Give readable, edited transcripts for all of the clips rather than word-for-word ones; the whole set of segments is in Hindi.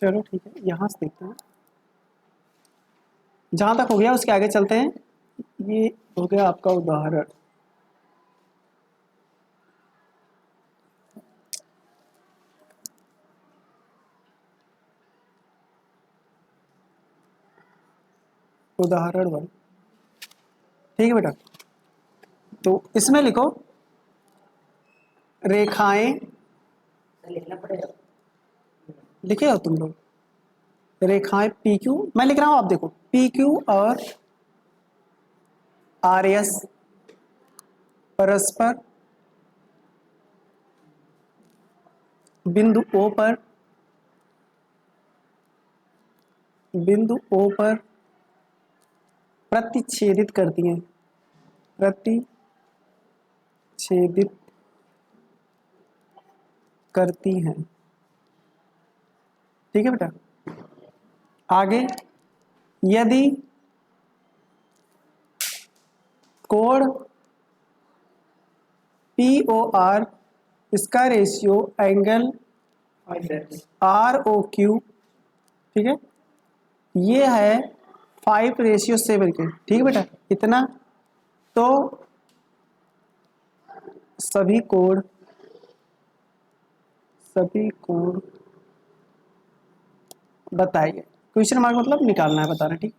चलो ठीक है, यहाँ से देखते हैं। जहाँ तक हो गया उसके आगे चलते हैं। ये हो गया आपका उदाहरण। उदाहरण 1, ठीक है बेटा। तो इसमें लिखो रेखाएं, लिखना पड़ेगा। लिखे हो तुम लोग? रेखाएं पी क्यू, मैं लिख रहा हूं, आप देखो पी क्यू और आर एस परस्पर बिंदु ओ पर प्रतिच्छेदित करती हैं, प्रतिच्छेदित करती हैं। ठीक है बेटा। आगे, यदि कोण पी ओ आर, इसका ratio angle R O Q, ठीक है, ये है 5:7 के, ठीक है बेटा, इतना, तो सभी कोण बताइए। क्वेश्चन मार्क मतलब निकालना है, बताना। ठीक,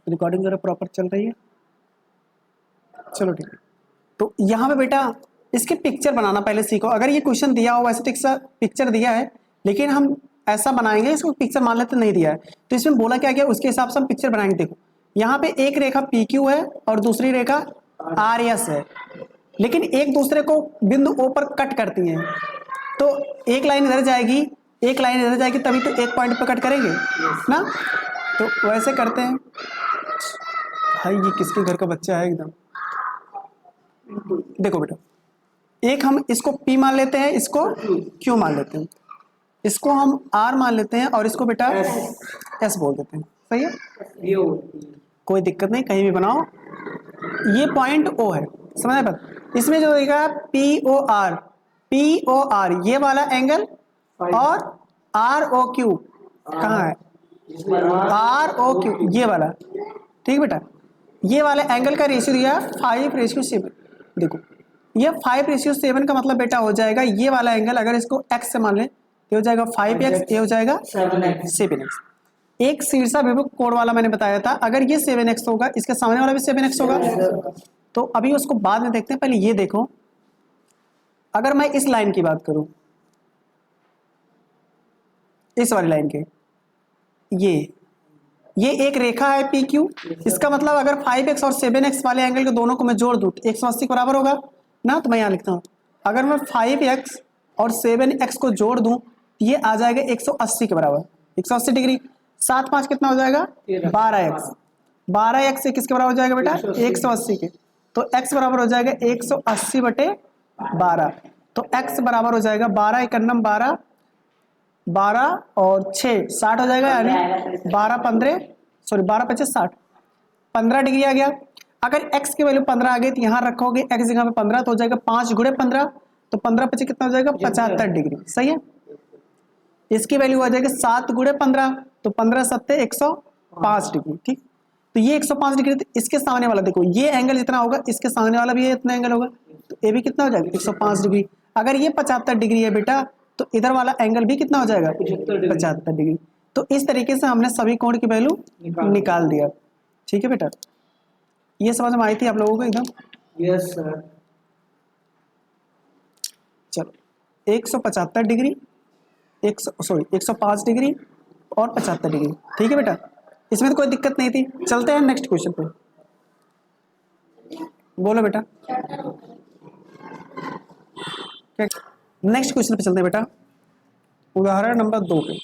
रिकॉर्डिंग जरा प्रॉपर चल रही है, चलो ठीक है। तो यहाँ पे बेटा इसके पिक्चर बनाना पहले सीखो। अगर ये क्वेश्चन दिया हो वैसे तो पिक्चर दिया है, लेकिन हम ऐसा बनाएंगे, इसको पिक्चर मान लेते नहीं दिया है, तो इसमें बोला क्या गया उसके हिसाब से हम पिक्चर बनाएंगे। देखो यहाँ पे एक रेखा पी क्यू है और दूसरी रेखा आर एस है, लेकिन एक दूसरे को बिंदु ओ पर कट करती हैं, तो एक लाइन इधर जाएगी, एक लाइन इधर जाएगी, तभी तो एक पॉइंट पर कट करेंगे ना। तो वैसे करते हैं। भाई ये किसके घर का बच्चा है एकदम। देखो बेटा, एक हम इसको P मान लेते हैं, इसको Q मान लेते हैं, इसको हम R मान लेते हैं और इसको बेटा S बोल देते हैं। सही है, कोई दिक्कत नहीं, कहीं भी बनाओ। ये पॉइंट O है, समझ आया बात। इसमें जो रहेगा POR ये वाला एंगल, और ROQ कहाँ है, ROQ ये वाला, ठीक बेटा। ये वाले एंगल का रेशियो दिया 5:7। देखो ये 5:7 का मतलब बेटा हो जाएगा, ये वाला एंगल अगर इसको x से मान ले, ये हो जाएगा 5x, ये हो जाएगा 7x। एक शीर्षाभिमुख कोण वाला मैंने बताया था, अगर ये 7x होगा, इसके सामने वाला भी 7x होगा। तो अभी उसको बाद में देखते हैं, पहले ये देखो। अगर मैं इस लाइन की बात करूं, इस वाली लाइन के, ये एक रेखा है पी क्यू, इसका मतलब अगर 5x और 7x वाले एंगल के दोनों को मैं जोड़ दूं तो 180 के बराबर होगा ना। तो मैं यहाँ लिखता हूँ, अगर मैं 5x और 7x को जोड़ दूं ये आ जाएगा 180 के बराबर, 180 डिग्री। 7 5 कितना हो जाएगा, 12x। 12x से किसके बराबर हो जाएगा बेटा, 180 के। तो x बराबर हो जाएगा 180/12। तो x बराबर हो जाएगा 12 एकन्नम 12, 12 और 6 60 हो जाएगा, यानी 12 25 60, 15 डिग्री आ गया। अगर x की वैल्यू 15 आ गई तो यहाँ रखोगे x जगह पे 15, तो हो जाएगा 5 × 15, तो 15 25 कितना हो जाएगा, 75 डिग्री। सही है, इसकी वैल्यू आ जाएगी 7 × 15, तो 15 7 105 डिग्री। ठीक, तो ये 105 डिग्री। तो इसके सामने वाला देखो, ये एंगल जितना होगा इसके सामने वाला भी इतना एंगल होगा, तो ये भी कितना हो जाएगा, 105 डिग्री। अगर ये 75 डिग्री है बेटा, तो इधर वाला एंगल भी कितना हो जाएगा, 75 डिग्री। तो इस तरीके से हमने सभी कोण की वैल्यू निकाल दिया। ठीक है बेटा, ये समझ में आई थी आप लोगों को एकदम? Yes sir. चलो 175 डिग्री, 105 डिग्री और 75 डिग्री। ठीक है बेटा, इसमें तो कोई दिक्कत नहीं थी। चलते हैं नेक्स्ट क्वेश्चन पे। बोलो बेटा, नेक्स्ट क्वेश्चन पे चलते हैं बेटा, उदाहरण नंबर 2 पे।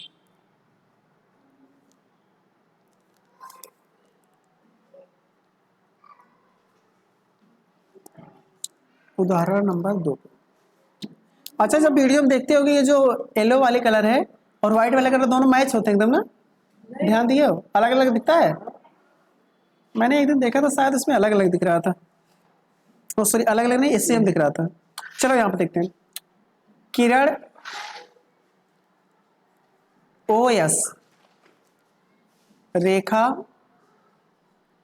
उदाहरण नंबर 2 पे। अच्छा, जब वीडियो में देखते होगे ये जो येलो वाले कलर है और व्हाइट वाले कलर दोनों मैच होते हैं एकदम ना, ध्यान दिए हो? अलग अलग दिखता है। मैंने एक दिन देखा था, शायद उसमें अलग अलग दिख रहा था। ओ सॉरी, अलग अलग नहीं, सेम दिख रहा था। चलो यहाँ पे देखते हैं। किरण ओ एस रेखा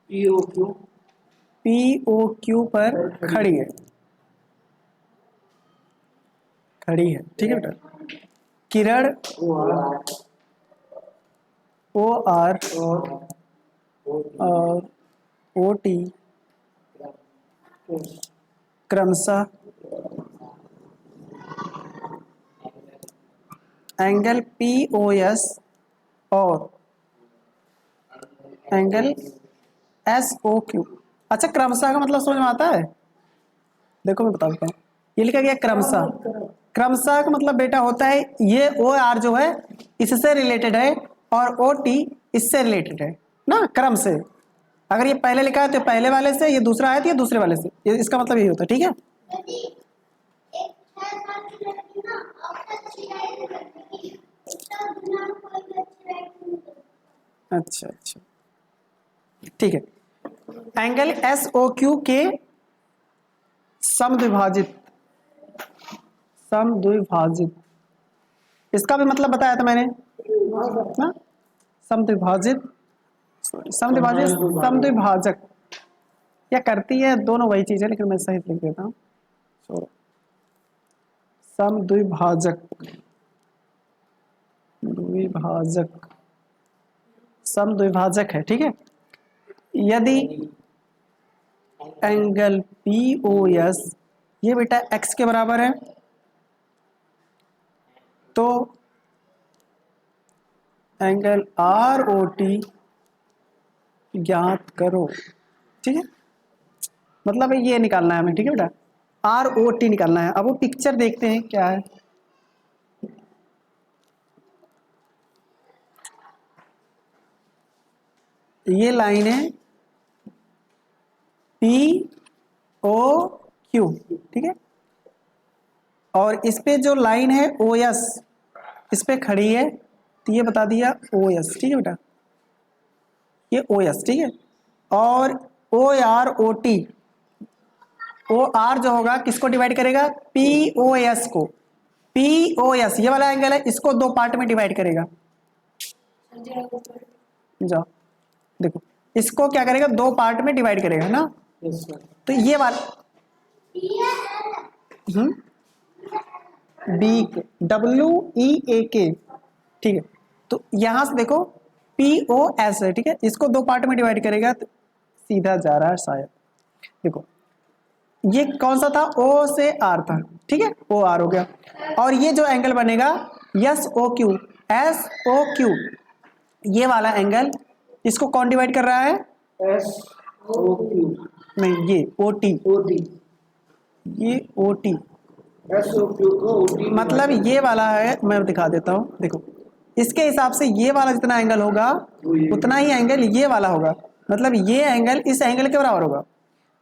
POQ पी ओ क्यू पर खड़ी है, खड़ी है, ठीक है बेटा। किरण OR ओ आर और और ओ टी क्रमशः एंगल पी ओ एस और एंगल एस ओ क्यू। अच्छा, क्रमशः का मतलब समझ में आता है? देखो मैं बताता हूँ, ये लिखा गया क्रमशः। क्रमशः का मतलब बेटा होता है ये ओ आर जो है इससे रिलेटेड है और ओ टी इससे रिलेटेड है ना, क्रम से। अगर ये पहले लिखा है तो पहले वाले से, ये दूसरा है तो ये दूसरे वाले से, ये इसका मतलब यही होता है, ठीक है। अच्छा अच्छा, ठीक है। एंगल एस ओ क्यू के समद्विभाजित, समद्विभाजित, इसका भी मतलब बताया था मैंने ना, समद्विभाजित, समद्विभाजित, समद्विभाजक, या करती है दोनों वही चीज है, लेकिन मैं सही लिख देता हूँ। समद्विभाजक, द्विभाजक, समद्विभाजक है, ठीक है। यदि एंगल पी ओ एस ये बेटा एक्स के बराबर है तो एंगल आर ओ टी ज्ञात करो, ठीक है। मतलब ये निकालना है हमें, ठीक है बेटा, आर ओ टी निकालना है। अब वो पिक्चर देखते हैं क्या है। ये लाइन है पी ओ क्यू, ठीक है, और इस पे जो लाइन है ओ एस इस पे खड़ी है, तो ये बता दिया ओ एस, ठीक है बेटा, ये ओ एस, ठीक है। और O R O T, O R जो होगा किसको डिवाइड करेगा, पी ओ एस को, पी ओ एस ये वाला एंगल है, इसको दो पार्ट में डिवाइड करेगा। जाओ देखो, इसको क्या करेगा, दो पार्ट में डिवाइड करेगा ना, यस सर तो ये वाला बी डब्ल्यू ई ए के, ठीक है। तो यहां से देखो पी ओ एस है, ठीक है, इसको दो पार्ट में डिवाइड करेगा तो सीधा जा रहा है शायद। देखो ये कौन सा था, ओ से आर था, ठीक है, ओ आर हो गया। और ये जो एंगल बनेगा S O Q, S O Q, ये वाला एंगल इसको कौन डिवाइड कर रहा है, SOQ नहीं ये ओ टी, OT ये ओ टी SOQ को OT मतलब ये वाला है, मैं दिखा देता हूँ। देखो इसके हिसाब से ये वाला जितना एंगल होगा उतना ही एंगल ये वाला होगा, मतलब ये एंगल इस एंगल के बराबर होगा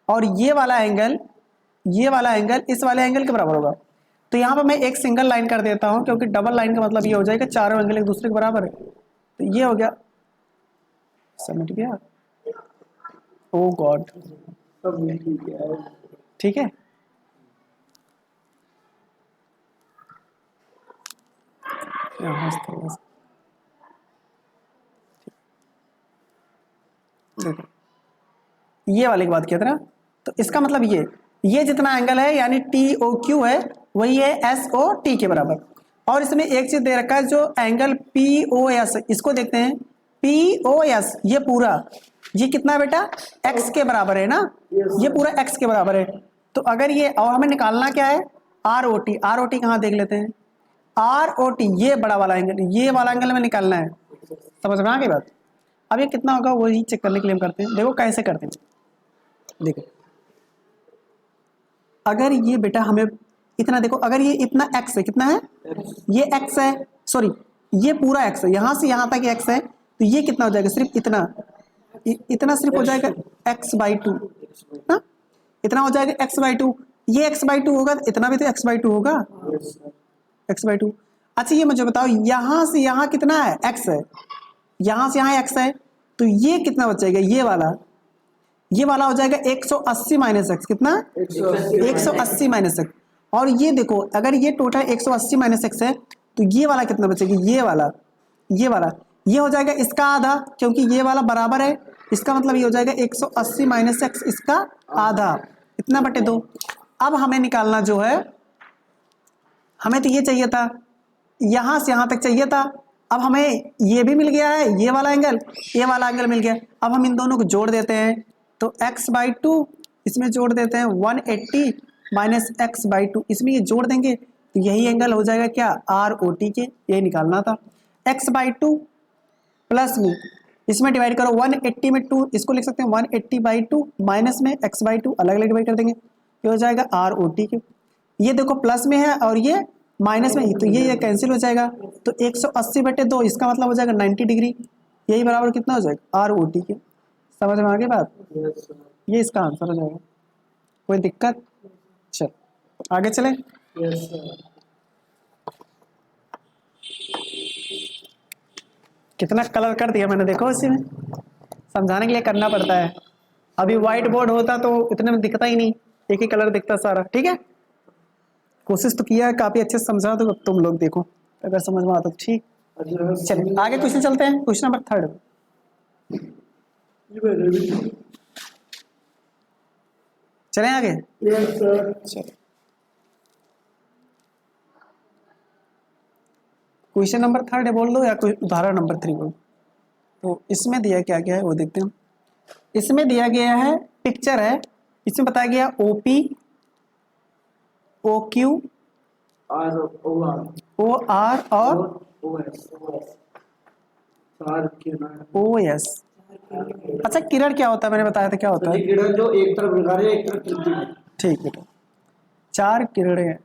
और ये वाला एंगल, ये वाला एंगल इस वाले एंगल के बराबर होगा। तो यहाँ पर मैं एक सिंगल लाइन कर देता हूँ, क्योंकि डबल लाइन का मतलब ये हो जाएगा चारों एंगल एक दूसरे के बराबर है। तो ये हो गया, समझ गया, ओ गॉड, सब ठीक है ठीक है। यहाँ से थोड़ा सा देखो, ये वाले की बात किया था ना, तो इसका मतलब ये जितना एंगल है यानी टी ओ क्यू है वही है एस ओ टी के बराबर। और इसमें एक चीज दे रखा है, जो एंगल पी ओ एस, इसको देखते हैं, पी ओ एस ये पूरा, ये कितना है बेटा, एक्स के बराबर है ना, ये पूरा एक्स के बराबर है। तो अगर ये, और हमें निकालना क्या है, R O T, R O T कहाँ देख लेते हैं, आर ओ टी ये बड़ा वाला एंगल, ये वाला एंगल में निकालना है, समझ में आ गई बात। अब ये कितना होगा वही चेक करने के लिए हम करते हैं। देखो कैसे करते हैं, देखो अगर ये बेटा हमें इतना, देखो अगर ये इतना x है, कितना है, ये x है, सॉरी ये पूरा x है, यहां से यहां तक x है, तो ये कितना हो जाएगा, सिर्फ इतना, इतना सिर्फ हो जाएगा x/2 ना, इतना हो जाएगा x/2, ये x/2 होगा तो इतना भी तो x/2 होगा, x/2। अच्छा ये मुझे बताओ, यहां से यहां कितना है, x है, यहां से यहां x है, तो ये कितना बचेगा, ये वाला हो जाएगा 180 माइनस एक्स, कितना 180 माइनस एक्स। और ये देखो अगर ये टोटल 180 माइनस एक्स है तो ये वाला कितना बचेगा, ये वाला ये वाला, ये हो जाएगा इसका आधा, क्योंकि ये वाला बराबर है, इसका मतलब ये हो जाएगा 180 माइनस एक्स इसका आधा, इतना बटे 2। अब हमें निकालना जो है, हमें तो ये चाहिए था, यहां से यहां तक चाहिए था। अब हमें ये भी मिल गया है, ये वाला एंगल मिल गया। अब हम इन दोनों को जोड़ देते हैं, तो x/2 इसमें जोड़ देते हैं 180 माइनस x/2, इसमें ये जोड़ देंगे तो यही एंगल हो जाएगा क्या, ROT के, ये निकालना था। x/2 प्लस में इसमें डिवाइड करो, 180 में 2, इसको लिख सकते हैं 180/2 माइनस में x/2 अलग अलग डिवाइड कर देंगे, ये हो जाएगा ROT के। ये देखो प्लस में है और ये माइनस में, तो ये कैंसिल हो जाएगा, तो 180/2 इसका मतलब हो जाएगा 90 डिग्री, यही बराबर कितना हो जाएगा, ROT के। समझ में आ गई बात, यस सर, ये इसका आंसर हो जाएगा। कोई दिक्कत, चल आगे चलें। Yes sir. कितना कलर कर दिया मैंने, देखो इसी में समझाने के लिए करना पड़ता है। अभी व्हाइट बोर्ड होता तो इतने में दिखता ही नहीं, एक ही कलर दिखता सारा। ठीक है, कोशिश तो किया है, काफी अच्छे से समझा, तो तुम लोग देखो अगर समझ में आता तो ठीक। चलिए आगे क्वेश्चन चलते हैं, क्वेश्चन नंबर 3। चलें आगे। Yes sir. चलिए क्वेश्चन नंबर 3 बोल दो या कोई उदाहरण नंबर 3 बोल। तो इसमें दिया क्या गया है वो देखते हैं। इसमें दिया गया है, पिक्चर है, इसमें बताया गया OP OQ OR और OS। अच्छा किरण क्या होता है, मैंने बताया था क्या होता है। किरण जो एक तरफ लगा रहे हैं, एक तरफ चलती है। ठीक है, 4 किरणें,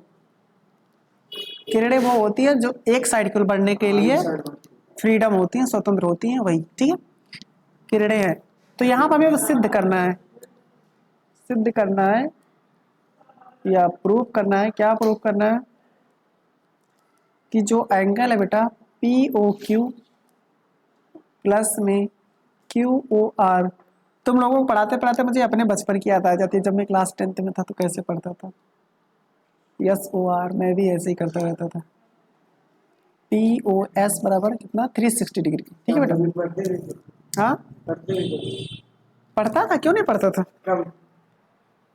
किरणें वो होती है जो एक साइड को बढ़ने के लिए फ्रीडम होती हैं, स्वतंत्र होती हैं, वही। ठीक है, किरणें हैं। तो यहाँ पर हमें सिद्ध करना है, सिद्ध करना है या प्रूफ करना है, क्या प्रूफ करना है कि जो एंगल है बेटा POQ प्लस में QOR, तुम लोगों को पढ़ाते पढ़ाते मुझे अपने बचपन की याद आ जाती है, जब मैं क्लास 10th में था तो कैसे पढ़ता था। SOR मैं भी ऐसे ही करता रहता था। POS बराबर कितना, 360 डिग्री। ठीक है बेटा, हाँ पढ़ता था, क्यों नहीं पढ़ता था, कब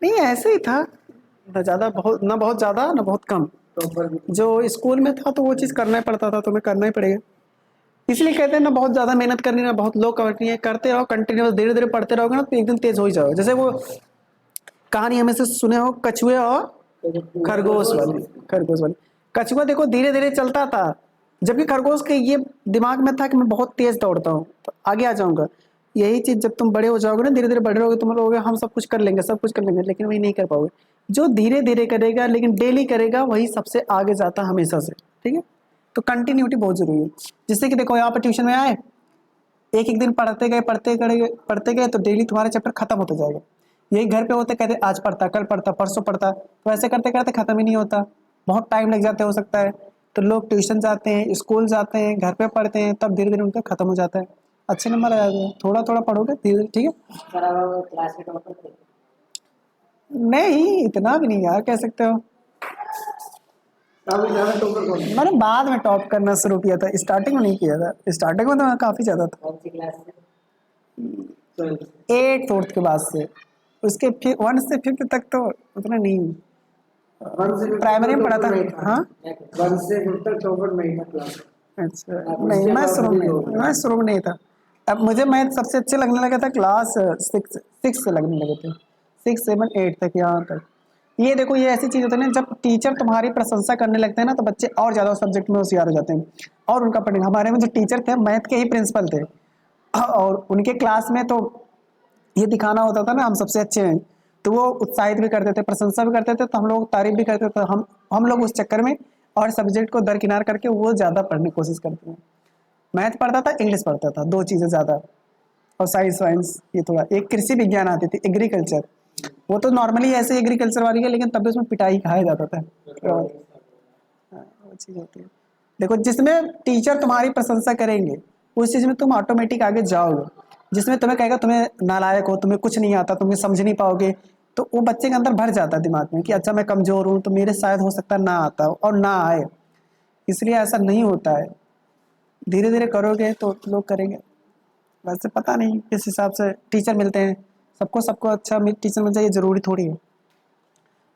नहीं ऐसे ही था, ना ज़्यादा बहुत, ना बहुत ज़्यादा ना बहुत कम। जो स्कूल में था तो वो चीज़ करना ही पड़ता था, तुम्हें करना ही पड़ेगा। इसलिए कहते हैं ना बहुत ज़्यादा मेहनत करनी, ना बहुत लो करनी है, करते रहो कंटिन्यूस, धीरे धीरे पढ़ते रहोगे ना तो एक दिन तेज हो ही जाओगे। जैसे वो कहानी हमें से सुने हो, कछुए और खरगोश वाली। कछुआ देखो धीरे धीरे चलता था, जबकि खरगोश के ये दिमाग में था कि मैं बहुत तेज दौड़ता हूँ तो आगे आ जाऊंगा। यही चीज जब तुम बड़े हो जाओगे ना, धीरे धीरे बड़े रहोगे, तुम लोग हम सब कुछ कर लेंगे, सब कुछ कर लेंगे, लेकिन वही नहीं कर पाओगे। जो धीरे धीरे करेगा लेकिन डेली करेगा वही सबसे आगे जाता हमेशा से। ठीक है, तो कंटिन्यूटी बहुत जरूरी है। जिससे कि देखो यहाँ पर ट्यूशन में आए, एक एक दिन पढ़ते गए तो डेली तुम्हारा चैप्टर खत्म होता जाएगा। यही घर पे होते कहते आज पढ़ता, कल पढ़ता, परसों पढ़ता, तो ऐसे करते करते खत्म ही नहीं होता, बहुत टाइम लग जाते हो सकता है। तो लोग ट्यूशन जाते हैं, स्कूल जाते हैं, घर पे पढ़ते हैं, तब धीरे धीरे उनका खत्म हो जाता है। अच्छे नंबर आ जाते हैं, थोड़ा थोड़ा पढ़ोगे धीरे धीरे। ठीक है, नहीं इतना भी नहीं यार, कह सकते हो। मैंने बाद में टॉप करना शुरू किया था, स्टार्टिंग में नहीं किया था। स्टार्टिंग में तो मैं काफी ज्यादा था, 8th के बाद से, उसके फिर 1 से 5th तक तो उतना नहीं, प्राइमरी में पढ़ा था। हाँ अच्छा, नहीं मैं शुरू में नहीं था। अब मुझे मैथ सबसे अच्छे लगने लगा था क्लास 6 से लगने लगे थे, 6, 7, 8 तक, यहाँ तक। ये देखो ये ऐसी चीज़ होती है ना, जब टीचर तुम्हारी प्रशंसा करने लगते हैं ना तो बच्चे और ज़्यादा सब्जेक्ट में होशियार हो जाते हैं और उनका पढ़ने। हमारे में जो टीचर थे मैथ के ही प्रिंसिपल थे और उनके क्लास में तो ये दिखाना होता था ना हम सबसे अच्छे हैं, तो वो उत्साहित भी करते थे, प्रशंसा भी करते थे, तो हम लोग तारीफ भी करते थे। हम लोग उस चक्कर में और सब्जेक्ट को दरकिनार करके वो ज़्यादा पढ़ने की कोशिश करते हैं। मैथ पढ़ता था, इंग्लिश पढ़ता था, 2 चीज़ें ज़्यादा, और साइंस ये थोड़ा। एक कृषि विज्ञान आती थी, एग्रीकल्चर, वो तो नॉर्मली ऐसे एग्रीकल्चर वाली है, लेकिन तब भी उसमें पिटाई खाया जाता था। वो चीज़ होती है। देखो जिसमें टीचर तुम्हारी प्रशंसा करेंगे उस चीज़ में तुम ऑटोमेटिक आगे जाओगे। जिसमें तुम्हें कहेगा तुम्हें नालायक हो, तुम्हें कुछ नहीं आता, तुम्हें समझ नहीं पाओगे, तो वो बच्चे के अंदर भर जाता है दिमाग में कि अच्छा मैं कमज़ोर हूँ तो मेरे शायद हो सकता है ना आता और ना आए। इसलिए ऐसा नहीं होता है। धीरे धीरे करोगे तो लोग करेंगे। वैसे पता नहीं किस हिसाब से टीचर मिलते हैं, सबको अच्छा टीचर मिल जाए ये जरूरी थोड़ी है।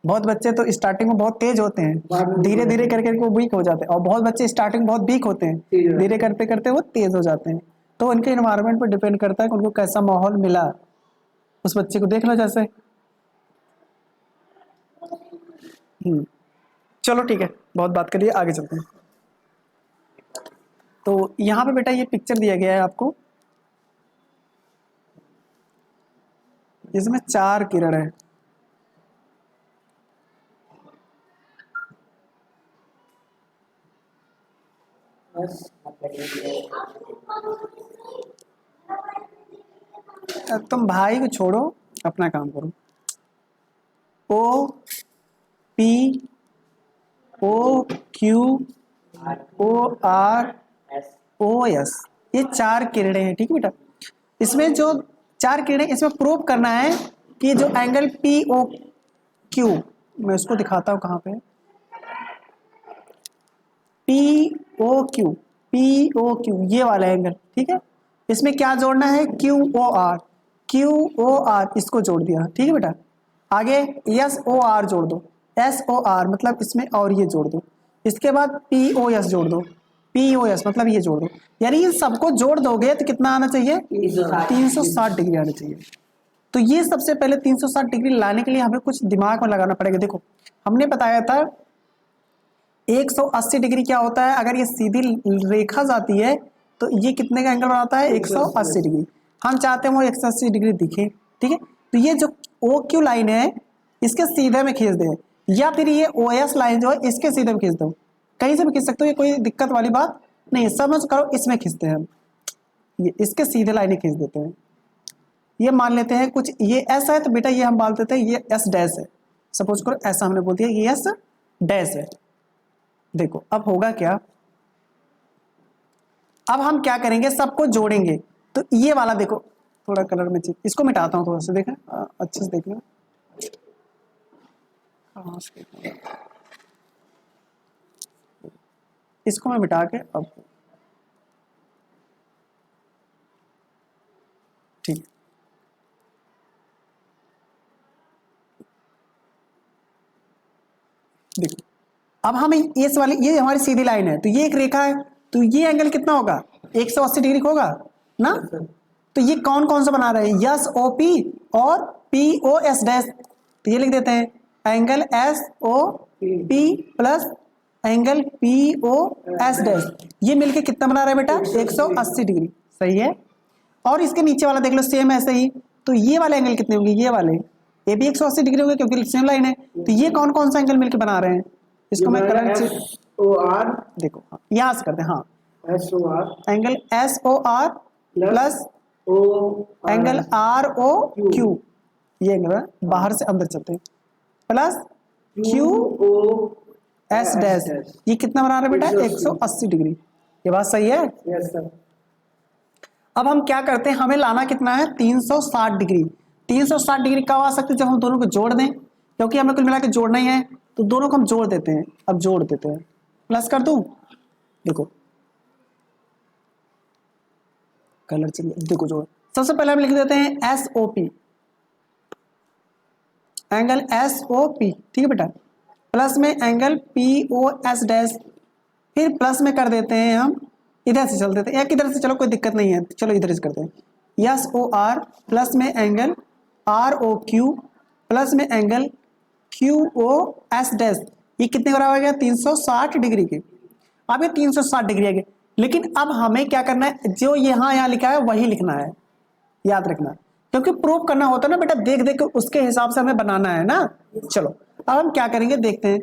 बहुत बच्चे तो स्टार्टिंग में बहुत तेज होते हैं, धीरे धीरे करके वो वीक हो जाते हैं, और बहुत बच्चे स्टार्टिंग बहुत वीक होते हैं, धीरे करते करते वो तेज हो जाते हैं। तो उनके इन्वायरमेंट पर डिपेंड करता है कि उनको कैसा माहौल मिला। उस बच्चे को देख लो जैसे। चलो ठीक है, बहुत बात करिए, आगे चलते हैं। तो यहाँ पे बेटा ये पिक्चर दिया गया है आपको, इसमें 4 किरण है। अब तुम भाई को छोड़ो, अपना काम करो। O P O Q O R O S, ये 4 किरणें हैं, ठीक है बेटा। इसमें जो 4 किरणें, इसमें प्रूव करना है कि जो एंगल पी ओ क्यू, मैं उसको दिखाता हूँ कहाँ पे, पी ओ क्यू ये वाला एंगल, ठीक है। इसमें क्या जोड़ना है, क्यू ओ आर इसको जोड़ दिया, ठीक है बेटा। आगे एस ओ आर जोड़ दो, एस ओ आर मतलब इसमें और ये जोड़ दो। इसके बाद पी ओ एस जोड़ दो, पी ओ एस मतलब ये जोड़ दो। यानी इन सबको जोड़ दोगे तो कितना आना चाहिए, 360 डिग्री आना चाहिए। तो ये सबसे पहले 360 डिग्री लाने के लिए हमें कुछ दिमाग में लगाना पड़ेगा। देखो हमने बताया था 180 डिग्री क्या होता है, अगर ये सीधी रेखा जाती है तो ये कितने का एंगल बनाता है, 180 डिग्री। हम चाहते हैं वो 180 डिग्री दिखे, ठीक है। तो ये जो ओ क्यू लाइन है इसके सीधे में खींच दे, या फिर ये ओ एस लाइन जो है इसके सीधे में खींच दो, कहीं से भी खींच सकते हो, ये कोई दिक्कत वाली बात नहीं, समझ करो। इसमें खींचते हैं हम, ये इसके सीधे लाइनें खींच देते हैं। ये मान लेते हैं कुछ ये एस है, तो बेटा ये हम मान लेते हैं ये एस डैश है। सपोज करो ऐसा हमने बोल दिया ये एस डैश है। देखो अब होगा क्या, अब हम क्या करेंगे, सबको जोड़ेंगे। तो ये वाला देखो थोड़ा कलर में चेक, इसको मिटाता हूँ थोड़ा सा, देखें अच्छे से देखना। इसको मैं मिटा के अब ठीक, देखो अब हम इस वाली, ये हमारी सीधी लाइन है, तो ये एक रेखा है, तो ये एंगल कितना होगा, 180 डिग्री का होगा ना। तो ये कौन कौन सा बना रहे हैं, यस ओ पी और पी ओ एस डैश। तो ये लिख देते हैं angle S O P plus angle P O S dash, ये मिलके कितना बना रहा है बेटा, 180 डिग्री, सही है। और इसके नीचे वाला देख लो सेम ऐसे ही, तो ये वाले एंगल कितने होंगे, ये वाले, ये भी 180 डिग्री होंगे क्योंकि सेम लाइन है। तो ये कौन कौन सा एंगल मिलके बना रहे हैं, इसको मैं कलर से ओ आर, देखो यहाँ से करते हैं, हाँ S O R angle S O R plus O angle R O Q, ये एंगल बाहर से अंदर चलते हैं, plus Q O S dash, ये कितना बना रहे हैं बेटा, 180 डिग्री। ये बात सही है। Yes sir. अब हम क्या करते हैं, हमें लाना कितना है, 360 डिग्री। 360 डिग्री कब आ सकते हैं, जब हम दोनों को जोड़ दें, क्योंकि हमें कुल मिला के जोड़ना ही है, तो दोनों को हम जोड़ देते हैं। अब जोड़ देते हैं, प्लस कर दूं, देखो कलर चलिए, देखो जोड़। सबसे पहले हम लिख देते हैं S O P, angle S O P, ठीक है बेटा, प्लस में angle P O S dash, फिर प्लस में कर देते हैं हम, इधर से चल देते हैं, या किधर से, चलो कोई दिक्कत नहीं है, चलो इधर से करते हैं, यस ओ आर प्लस में angle R O Q plus में angle Q O S dash, ये कितने का बराबर हो गया, 360 डिग्री के। अब ये 360 डिग्री आ गया, लेकिन अब हमें क्या करना है, जो यहाँ लिखा है वही लिखना है, याद रखना, क्योंकि प्रूफ करना होता है ना बेटा, देख देख के उसके हिसाब से हमें बनाना है ना। चलो अब हम क्या करेंगे, देखते हैं,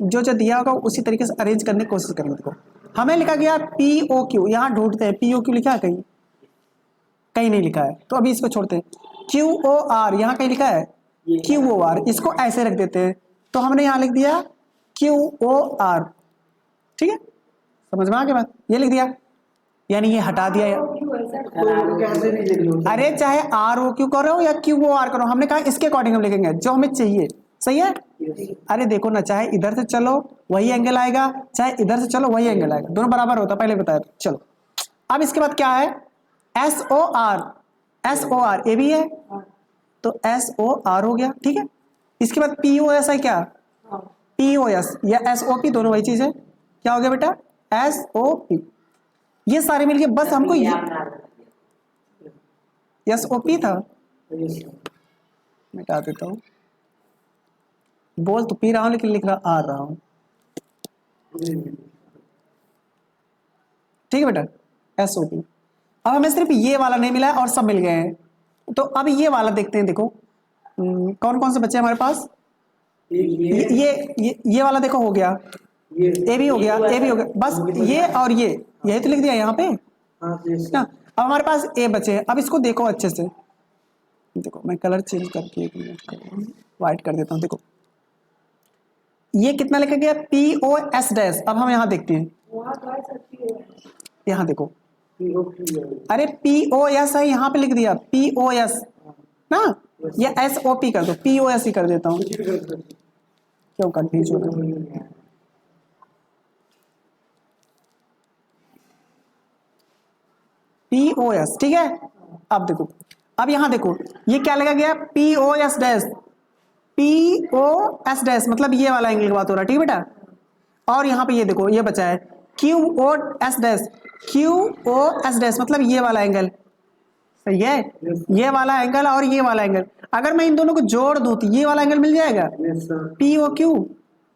जो जो दिया होगा उसी तरीके से अरेंज करने की कोशिश करेंगे। देखो हमें लिखा गया पी ओ क्यू, यहाँ ढूंढते हैं, पी ओ क्यू लिखा है कहीं, कहीं नहीं लिखा है, तो अभी इसको छोड़ते हैं। क्यू ओ आर यहाँ कहीं लिखा है, क्यू ओ आर, इसको ऐसे रख देते हैं, तो हमने यहाँ लिख दिया क्यू ओ आर, ठीक है, समझ में आ गया बात, ये लिख दिया, यानी ये हटा दिया। कैसे नहीं लिख लो, अरे चाहे आर ओ क्यू करो या क्यू ओ आर करो, हमने कहा इसके अकॉर्डिंग हम लिखेंगे जो हमें चाहिए, सही है। Yes. अरे देखो ना, चाहे इधर से चलो वही एंगल आएगा, चाहे इधर से चलो वही एंगल आएगा, दोनों बराबर होता, पहले बताया था। चलो अब इसके बाद क्या है, एस ओ आर ए भी है, तो एस ओ आर हो गया, ठीक है। इसके बाद पी ओ एस है, क्या पी ओ एस या एस ओ पी, दोनों वही चीज है। क्या हो गया बेटा, एस ओ पी। ये सारे मिलके बस हमको एस ओ पी था, Yes. मिटा देता हूँ। बोल तो पी रहा हूँ लेकिन लिख रहा आ रहा हूँ, ठीक है बेटा, एस ओ पी। अब हमें सिर्फ ये वाला नहीं मिला है और सब मिल गए हैं, तो अब ये वाला देखते हैं। देखो कौन कौन से बच्चे हमारे पास, ये वाला देखो हो गया, ए भी हो गया, ए भी हो गया, बस ये और ये, यही तो लिख दिया यहाँ पे हाँ, yes. ना। अब हमारे पास ए बचे हैं, अब इसको देखो अच्छे से, देखो मैं कलर चेंज करके एक मिनट व्हाइट कर देता हूँ। देखो ये कितना लिखा गया, पी ओ एस डैश। अब हम यहाँ देखते हैं, यहाँ देखो, अरे पी ओ एस है, यहाँ पे लिख दिया पी ओ एस ना, या एस ओ पी कर दो, पी ओ एस ही कर देता हूँ, क्यों कंफ्यूज हो रहा है। पी ओ एस, ठीक है। अब देखो, अब यहां देखो ये क्या लगा गया, P O S dash, P O S dash, मतलब ये वाला एंगल की बात हो रहा है, ठीक है बेटा। और यहाँ पे ये देखो ये बचा है Q O S dash, Q O S dash, मतलब ये वाला एंगल, सही है। ये वाला एंगल और ये वाला एंगल, अगर मैं इन दोनों को जोड़ दूं तो ये वाला एंगल मिल जाएगा, Yes, sir. P O Q,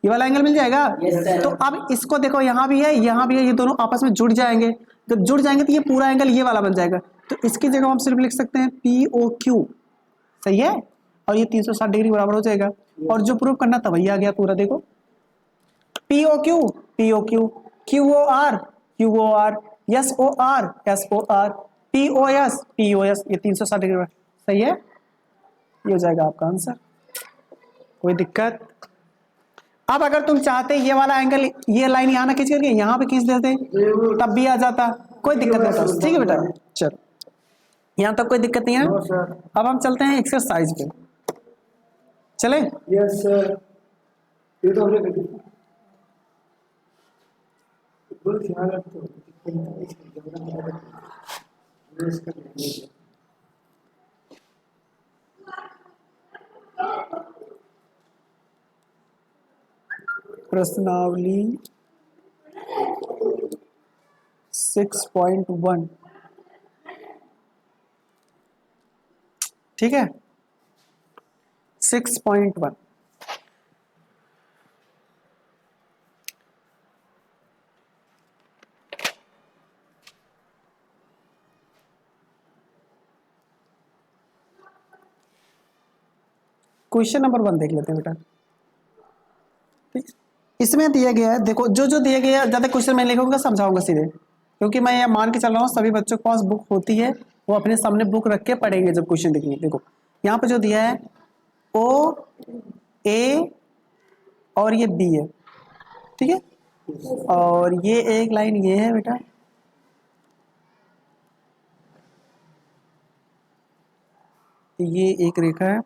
ये वाला एंगल मिल जाएगा। Yes, sir. तो अब इसको देखो, यहाँ भी है यहाँ भी है, ये दोनों आपस में जुड़ जाएंगे, जब जुड़ जाएंगे तो ये पूरा एंगल ये वाला बन जाएगा, तो इसकी जगह हम सिर्फ लिख सकते हैं पी ओ क्यू, सही है। और ये 360 डिग्री बराबर हो जाएगा, और जो प्रूव करना था वही आ गया पूरा। देखो P O Q, P O Q, Q O R, S O R, S O R, P O S, P O S, ये 360 डिग्री, सही है। ये हो जाएगा आपका आंसर, कोई दिक्कत। अब अगर तुम चाहते ये वाला एंगल, ये लाइन यहाँ ना खींच करके यहाँ पे खींच देते तब भी आ जाता, कोई दिक्कत नहीं था, ठीक है बेटा। चलो यहाँ तक कोई दिक्कत नहीं है। No, sir. अब हम चलते हैं एक्सरसाइज पे, चले। Yes, sir. ये तो हमने कर दी। बोल ख्याल रखो। Yes, कर लेंगे। प्रश्नावली 6.1, ठीक है, 6.1। क्वेश्चन नंबर 1 देख लेते हैं बेटा, ठीक है। इसमें दिया गया है, देखो जो जो दिया गया है, ज्यादा क्वेश्चन मैं लिखूंगा समझाऊंगा सीधे, क्योंकि मैं ये मान के चल रहा हूँ सभी बच्चों के पास बुक होती है, वो अपने सामने बुक रख के पढ़ेंगे जब क्वेश्चन लिखेंगे। देखो यहाँ पे जो दिया है ओ ए और ये बी है, ठीक है, और ये एक लाइन ये है बेटा, ये एक रेखा है,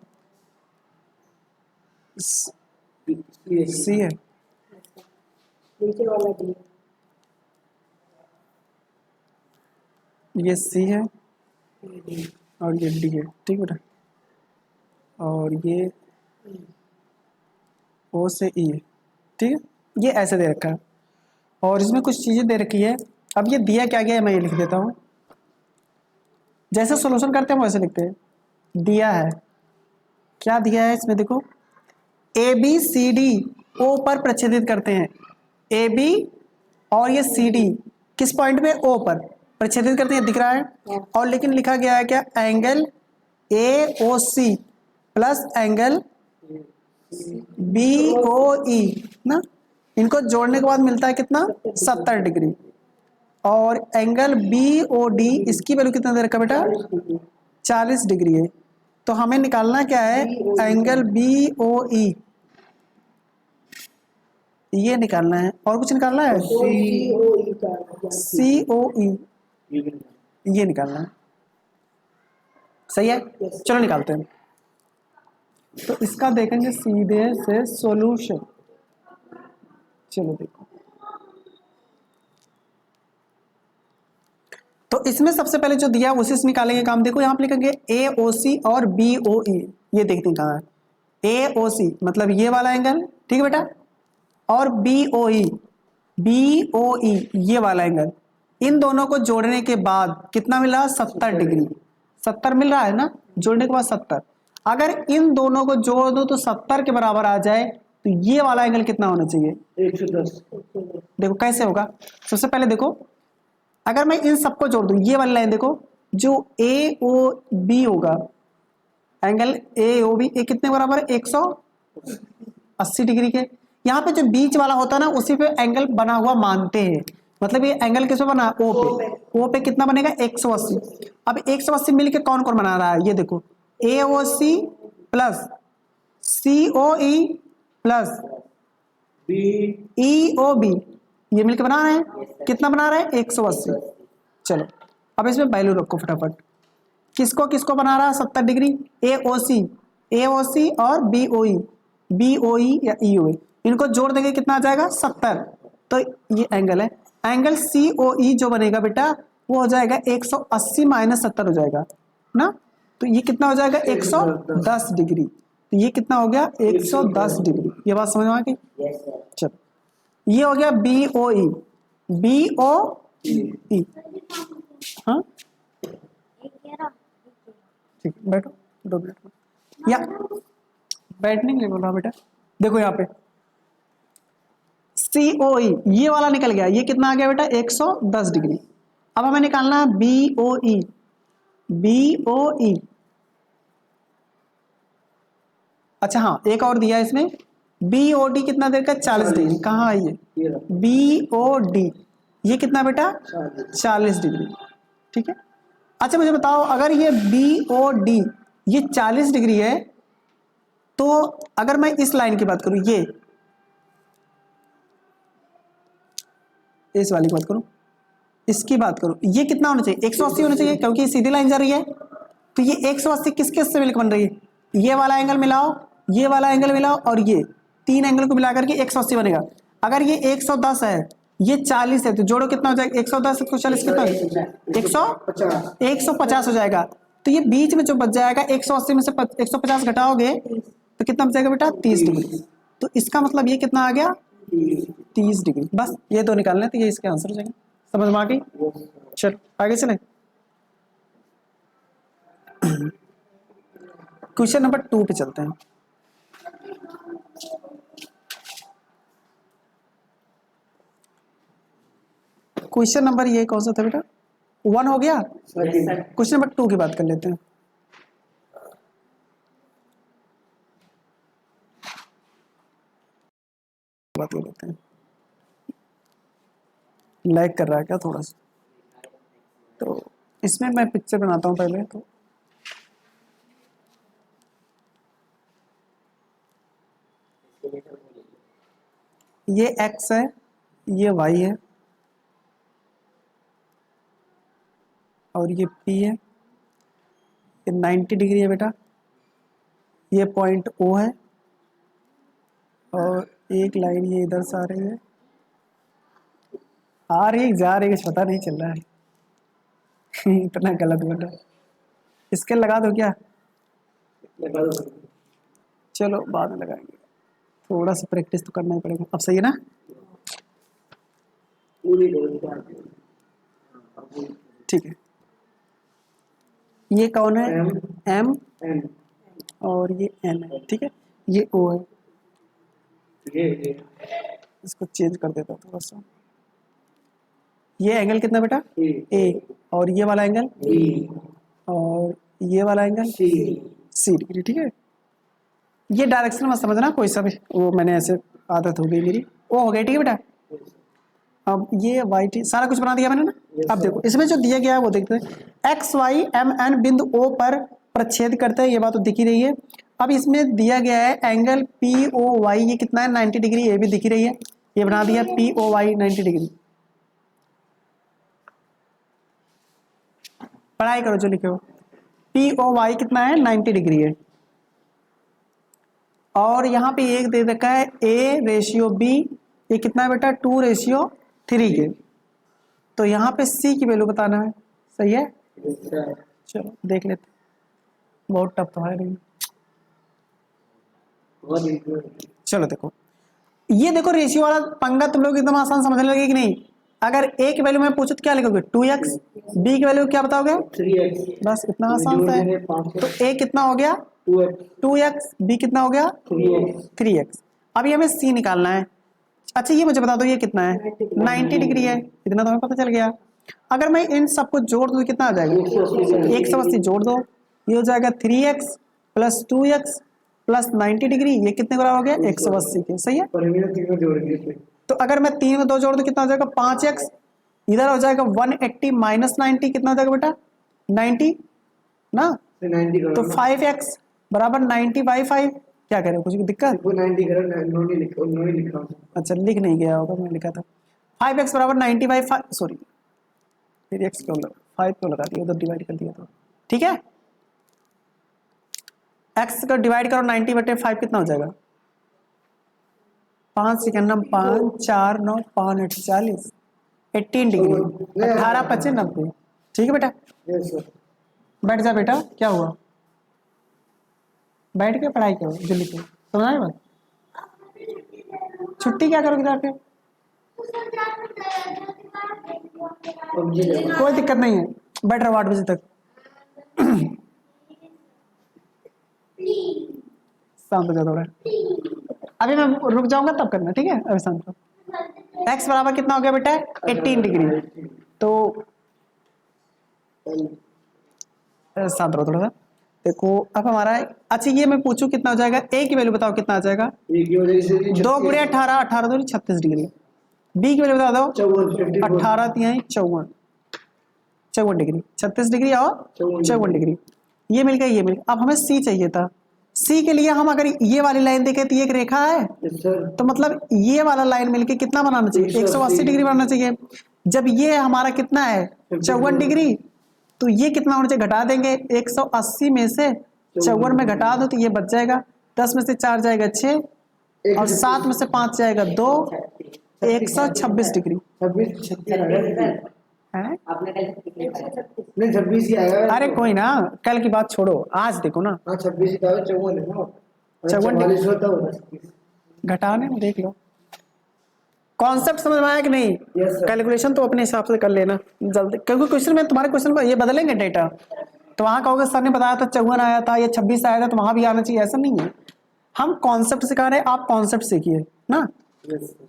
सी है, नीचे वाला डी, ये सी है और ये डी है, ठीक बेटा, और ये ओ से ई है, ठीक है। ये ऐसे दे रखा है और इसमें कुछ चीज़ें दे रखी है। अब ये दिया क्या गया है मैं ये लिख देता हूँ, जैसे सॉल्यूशन करते हैं वैसे लिखते हैं। दिया है, क्या दिया है इसमें, देखो A B C D O पर प्रच्छेदित करते हैं, ए बी और ये सी डी किस पॉइंट पे, ओ पर प्रच्छेदित करते हैं, दिख रहा है। और लेकिन लिखा गया है क्या, angle A O C plus angle B O E ना, इनको जोड़ने के बाद मिलता है कितना, 70 डिग्री। और एंगल बी ओ डी इसकी वैल्यू कितना दे रखा बेटा, 40 डिग्री है। तो हमें निकालना क्या है, एंगल बी ओ ई, ये निकालना है, और कुछ निकालना है, सी ओ ई, ये निकालना है, सही है। चलो निकालते हैं। तो इसका देखेंगे सीधे से सॉल्यूशन। चलो देखो, तो इसमें सबसे पहले जो दिया उसी से निकालेंगे काम। देखो यहाँ पे लिखेंगे ए ओ सी और बी ओ ई, ये देखते हैं कहाँ है। ए ओ सी मतलब ये वाला एंगल, ठीक है बेटा, और बी ओ ई ये वाला एंगल, इन दोनों को जोड़ने के बाद कितना मिला? 70 डिग्री। 70 मिल रहा है ना, जोड़ने के बाद 70। अगर इन दोनों को जोड़ दो तो 70 के बराबर आ जाए, तो ये वाला एंगल कितना होना चाहिए? 110। देखो कैसे होगा। सबसे पहले देखो, अगर मैं इन सबको जोड़ दूं, ये वाली लाइन देखो, जो ए ओ बी होगा, एंगल ए ओ बी, ये कितने बराबर है? 180 डिग्री के। यहाँ पे जो बीच वाला होता है ना, उसी पे एंगल बना हुआ मानते हैं। मतलब ये एंगल किस पे बना? ओ पे। ओ पे कितना बनेगा? 180। अब 180 मिलके कौन कौन बना रहा है? ये देखो, A O C plus C O E plus B E O B, ये मिलके बना रहे हैं। कितना बना रहे हैं? 180। चलो अब इसमें वैल्यू रखो फटाफट। किसको किसको बना रहा है 70 डिग्री? ए ओ सी और बी ओ ई या ई ओ ई, इनको जोड़ देंगे कितना आ जाएगा? 70। तो ये एंगल है, एंगल सी ओ ई जो बनेगा बेटा, वो हो जाएगा 180 माइनस 70 हो जाएगा ना। तो ये कितना हो जाएगा? 110 डिग्री। तो ये कितना हो गया? 110 डिग्री। ये बात समझ में आ गई? चलो ये हो गया बी ओ ई, बी ओ ई। हाँ ठीक है, बैठो 2 मिनट में। या बैठने के लिए बोल रहा बेटा। देखो यहाँ पे सी ओ ई ये वाला निकल गया, ये कितना आ गया बेटा? 110 डिग्री। अब हमें निकालना है बी ओ ई, बी ओ ई। अच्छा हाँ, एक और दिया है इसमें, बी ओ डी कितना देर का? 40 डिग्री। कहाँ है ये? बी ओ डी, ये कितना बेटा? 40 डिग्री। ठीक है। अच्छा मुझे बताओ, अगर ये बी ओ डी ये 40 डिग्री है, तो अगर मैं इस लाइन की बात करूं, ये इस वाली की बात करूं, इसकी बात करूं, ये कितना होना चाहिए? 180 होना चाहिए, क्योंकि सीधी लाइन जा रही है। तो ये 180 किस किस से मिलकर बन रही है? ये वाला एंगल मिलाओ, ये वाला एंगल मिलाओ, और ये तीन एंगल को मिलाकर के 180 बनेगा। अगर ये 110 है, ये 40 है, तो जोड़ो कितना हो जाएगा? 110 140 कितना? 150 हो जाएगा। तो ये बीच में जो बच जाएगा 180 में से 150 घटाओगे तो कितना बचेगा बेटा? 30 डिग्री। तो इसका मतलब ये कितना आ गया? 30 डिग्री। बस ये दो निकालने थे, ये इसके आंसर हो जाएंगे। समझ में आ गई? चलो आगे चलें। क्वेश्चन नंबर 2 पे चलते हैं। क्वेश्चन नंबर ये कौन सा था बेटा? 1 हो गया। क्वेश्चन नंबर 2 की बात कर लेते हैं। बात कर लेते हैं। लैग कर रहा है क्या थोड़ा सा? तो इसमें मैं पिक्चर बनाता हूँ पहले। तो ये x है, ये y है, और ये p है। ये 90 डिग्री है बेटा। ये पॉइंट O है, और एक लाइन ये इधर से आ रही है, आ रही जा रही है, पता नहीं चल रहा है। इतना गलत बेटा। इसके लगा दो क्या? चलो बाद में लगाएंगे, थोड़ा सा प्रैक्टिस तो करना ही पड़ेगा। अब सही है ना? ठीक है। ये कौन है? M, और ये N है। ठीक है, ये O है। इसको चेंज कर देता हूँ थोड़ा सा। ये एंगल कितना बेटा? A, और ये वाला एंगल, और ये वाला एंगल C डिग्री। ठीक है, ये डायरेक्शन मत समझना कोई सा भी, वो मैंने ऐसे आदत हो गई मेरी, वो हो गई। ठीक है बेटा। अब ये वाई टी सारा कुछ बना दिया मैंने ना। अब देखो इसमें जो दिया गया है वो देखते हैं। एक्स वाई एम एन बिंदु ओ पर प्रच्छेद करते हैं, ये बात तो दिख ही रही है। अब इसमें दिया गया है एंगल पी ओ वाई, ये कितना है? 90 डिग्री। ये भी दिख ही रही है, ये बना दिया पी ओ वाई 90 डिग्री। पढ़ाई करो जो लिखे हो। पी ओ वाई कितना है? 90 डिग्री है। और यहाँ पे एक दे रखा है A रेशियो B, ये कितना है बेटा 2:3 के। तो यहाँ पे C की वैल्यू बताना है, सही है। चलो देख लेते, बहुत टफ तो है नहीं। चलो देखो, ये देखो रेशियो वाला पंगा तुम लोग एकदम आसान समझने लगे कि नहीं। अगर A की वैल्यू मैं पूछूं तो क्या लिखोगे 2x, B की वैल्यू क्या बताओगे 3x, बस इतना आसान सा है। तो A कितना हो गया 2x, 2x, B कितना हो गया 3x, 3x। अभी हमें C निकालना है। अच्छा ये मुझे बता दो ये कितना है 90 डिग्री है, इतना तो हमें पता चल गया। अगर मैं इन सबको जोड़ दूं तो कितना आ जाएगा 180 जोड़ दो, ये हो जाएगा 3x plus 2x plus 90 degree, ये कितने का हो गया 180 के, सही है। और हमने तीनों जोड़ दिए। तो अगर मैं 3 में 2 जोड़ दूं कितना हो जाएगा 5x, इधर हो जाएगा 180 माइनस 90 कितना हो जाएगा बेटा 90 ना, 90 करो तो 5x बराबर 90 बाई 5। क्या कह रहे हो, कुछ भी दिक्कत? वो 90 करो, उन्होंने लिखा। अच्छा लिख नहीं गया होगा, मैंने लिखा था 5x बराबर 90 बाई 5, सॉरी फिर x क्यों लगा 5 क्यों लगा दिया, उधर डिवाइड कर दिया तो ठीक है। x का डिवाइड करो 90 बटे 5 कितना हो जाएगा 5 सेकंड 5 4 9 5 8 40 18 डिग्री 18 25 90। ठीक है बेटा, यस सर। बैठ जा बेटा, क्या हुआ बैठ के पढ़ाई करो जल्दी से, समझ आए बात। छुट्टी क्या करोगे जाके, कोई दिक्कत नहीं है, बैठ रहो 8 बजे तक। शांत हो जाओ थोड़ा, अभी मैं रुक जाऊंगा तब करना, ठीक है अभी शांत हो। x बराबर कितना हो गया बेटा 18 डिग्री, तो शांत रहो थोड़ा सा। देखो अब हमारा, अच्छा ये मैं पूछूं कितना हो जाएगा, a की वैल्यू बताओ कितना आ जाएगा 2 गुणे 18, 18 दूनी 36 डिग्री। b की वैल्यू बता दो 18 तिहाई 54 डिग्री, 36 डिग्री और 54 डिग्री, ये मिल गया ये मिल गया। अब हमें c चाहिए था, c के लिए हम अगर ये वाली लाइन देखें तो ये एक रेखा है, तो मतलब ये वाला लाइन मिलके कितना बनाना चाहिए 180 डिग्री बनाना चाहिए। जब ये हमारा कितना है 54 डिग्री, तो ये कितना होना चाहिए घटा देंगे 180 में से 54 में घटा दो तो ये बच जाएगा, 10 में से 4 जाएगा 6 और 7 में से 5 जाएगा 2, 126 डिग्री है। नहीं 26 ही आएगा। अरे कोई ना, कल की बात छोड़ो, आज देखो ना। हाँ 26 ही था, 54 है ना, 54 होता होगा। घटाने में देख लो, कॉन्सेप्ट समझ में आया कि नहीं। Yes, sir. कैलकुलेशन तो अपने हिसाब से कर लेना जल्दी, क्योंकि क्वेश्चन में तुम्हारे क्वेश्चन को ये बदलेंगे डेटा, तो वहां कहोगे सर ने बताया था 54 आया था या 26 आया था तो वहां भी आना चाहिए, ऐसा नहीं है। हम कॉन्सेप्ट सिखा रहे हैं, आप कॉन्सेप्ट सीखिए ना।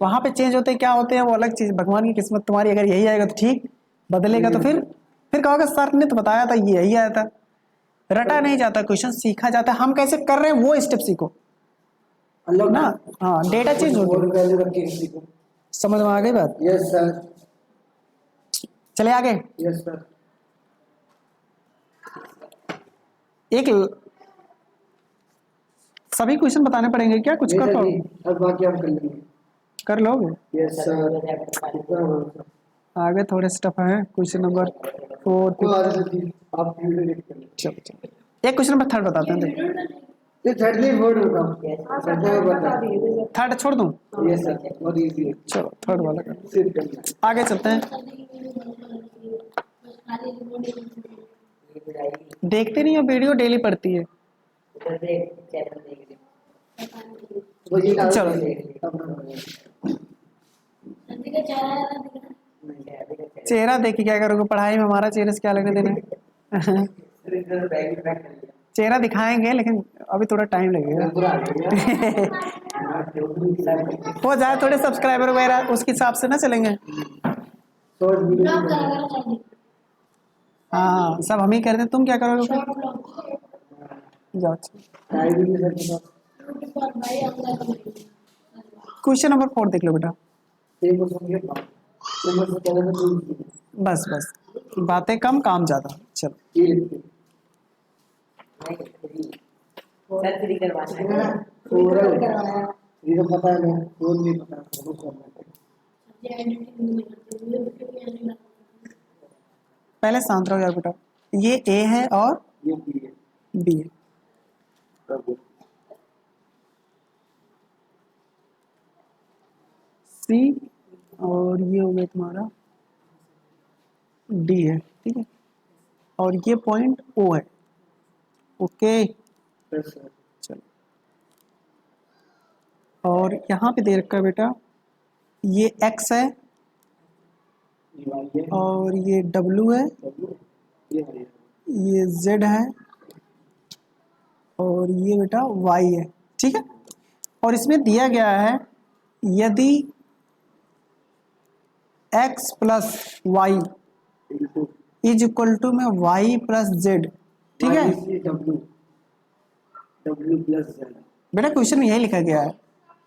वहां पे चेंज होते हैं क्या होते हैं वो अलग चीज, भगवान की किस्मत, तुम्हारी अगर यही आएगा तो ठीक, बदलेगा तो फिर कहोगे सर ने तो बताया था यही आया था। रटा नहीं जाता क्वेश्चन, सीखा जाता है। हम कैसे कर रहे हैं वो स्टेप सीखो ना। हाँ डेटा चेंज हो गया, समझ में आ गई बात। Yes sir. चले आगे, यस सर। एक सभी क्वेश्चन बताने पड़ेंगे क्या, कुछ कर पाओगे? अब बाकी हम कर लेंगे। कर लोगे? Yes sir. आगे थोड़े स्टफ हैं, क्वेश्चन नंबर 4 आप चलो चलो एक क्वेश्चन नंबर 3 बताते हैं, देखो ये थर्ड नहीं फोर्थ होगा, थर्ड छोड़ दूं? यस सर, बहुत इजी है। चलो थर्ड वाला कर, सिर्फ करना। आगे चलते हैं। देखते नहीं हो वीडियो, डेली पढ़ती है। चलो चेहरा देख के क्या करोगे, पढ़ाई में हमारा चेहरे से क्या लेने देने। चेहरा दिखाएंगे लेकिन अभी थोड़ा टाइम लगेगा। हो जाए थोड़े सब्सक्राइबर वगैरह, उसके हिसाब से ना चलेंगे। हाँ सब हम ही कर रहे, तुम क्या करोगे फिर? जाओ क्वेश्चन नंबर 4 देख लो बेटा। बस बस बातें कम काम ज्यादा, चलो पहले शांत रहो यार बेटा, ये ए है और बी है। सी और ये हो गया तुम्हारा डी है, ठीक है, और ये पॉइंट ओ है। Okay yes sir. चलो, और यहाँ पे दे रखा है बेटा ये एक्स है ये वाई है, और ये डब्लू है, ये वाई है। ये जेड है और ये बेटा वाई है, ठीक है। और इसमें दिया गया है यदि x प्लस वाई इनको इज इक्वल टू में y प्लस जेड, ठीक है। W W plus Z. बेटा क्वेश्चन में यही लिखा गया है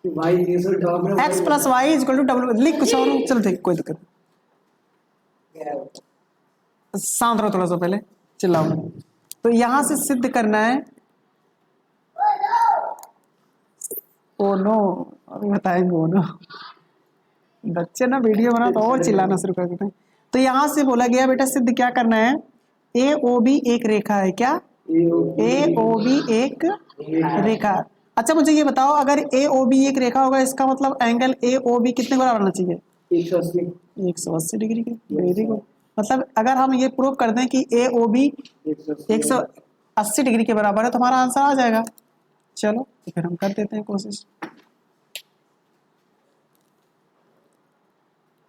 वाई ये सर टॉप में x plus Y is equal to W, लिख कुछ और, चलो ठीक, कोई दिक्कत नहीं। शांत रहो थोड़ा सा, पहले चिल्लाओ। तो यहां से सिद्ध करना है, ओ नो, अभी बताएंगे ओ नो, बच्चे ना वीडियो बना तो और चिल्लाना शुरू कर देते हैं। तो यहां से बोला गया बेटा सिद्ध क्या करना है, ए ओ बी एक रेखा है, क्या ए ओ बी एक रेखा। अच्छा मुझे ये बताओ, अगर ए ओ बी एक रेखा होगा इसका मतलब एंगल ए ओ बी कितने बराबर होना चाहिए? 180 180 डिग्री के। Very good. मतलब अगर हम ये प्रूव कर दें कि ए ओ बी 180 डिग्री के बराबर है तो हमारा आंसर आ जाएगा। चलो तो फिर हम कर देते हैं कोशिश।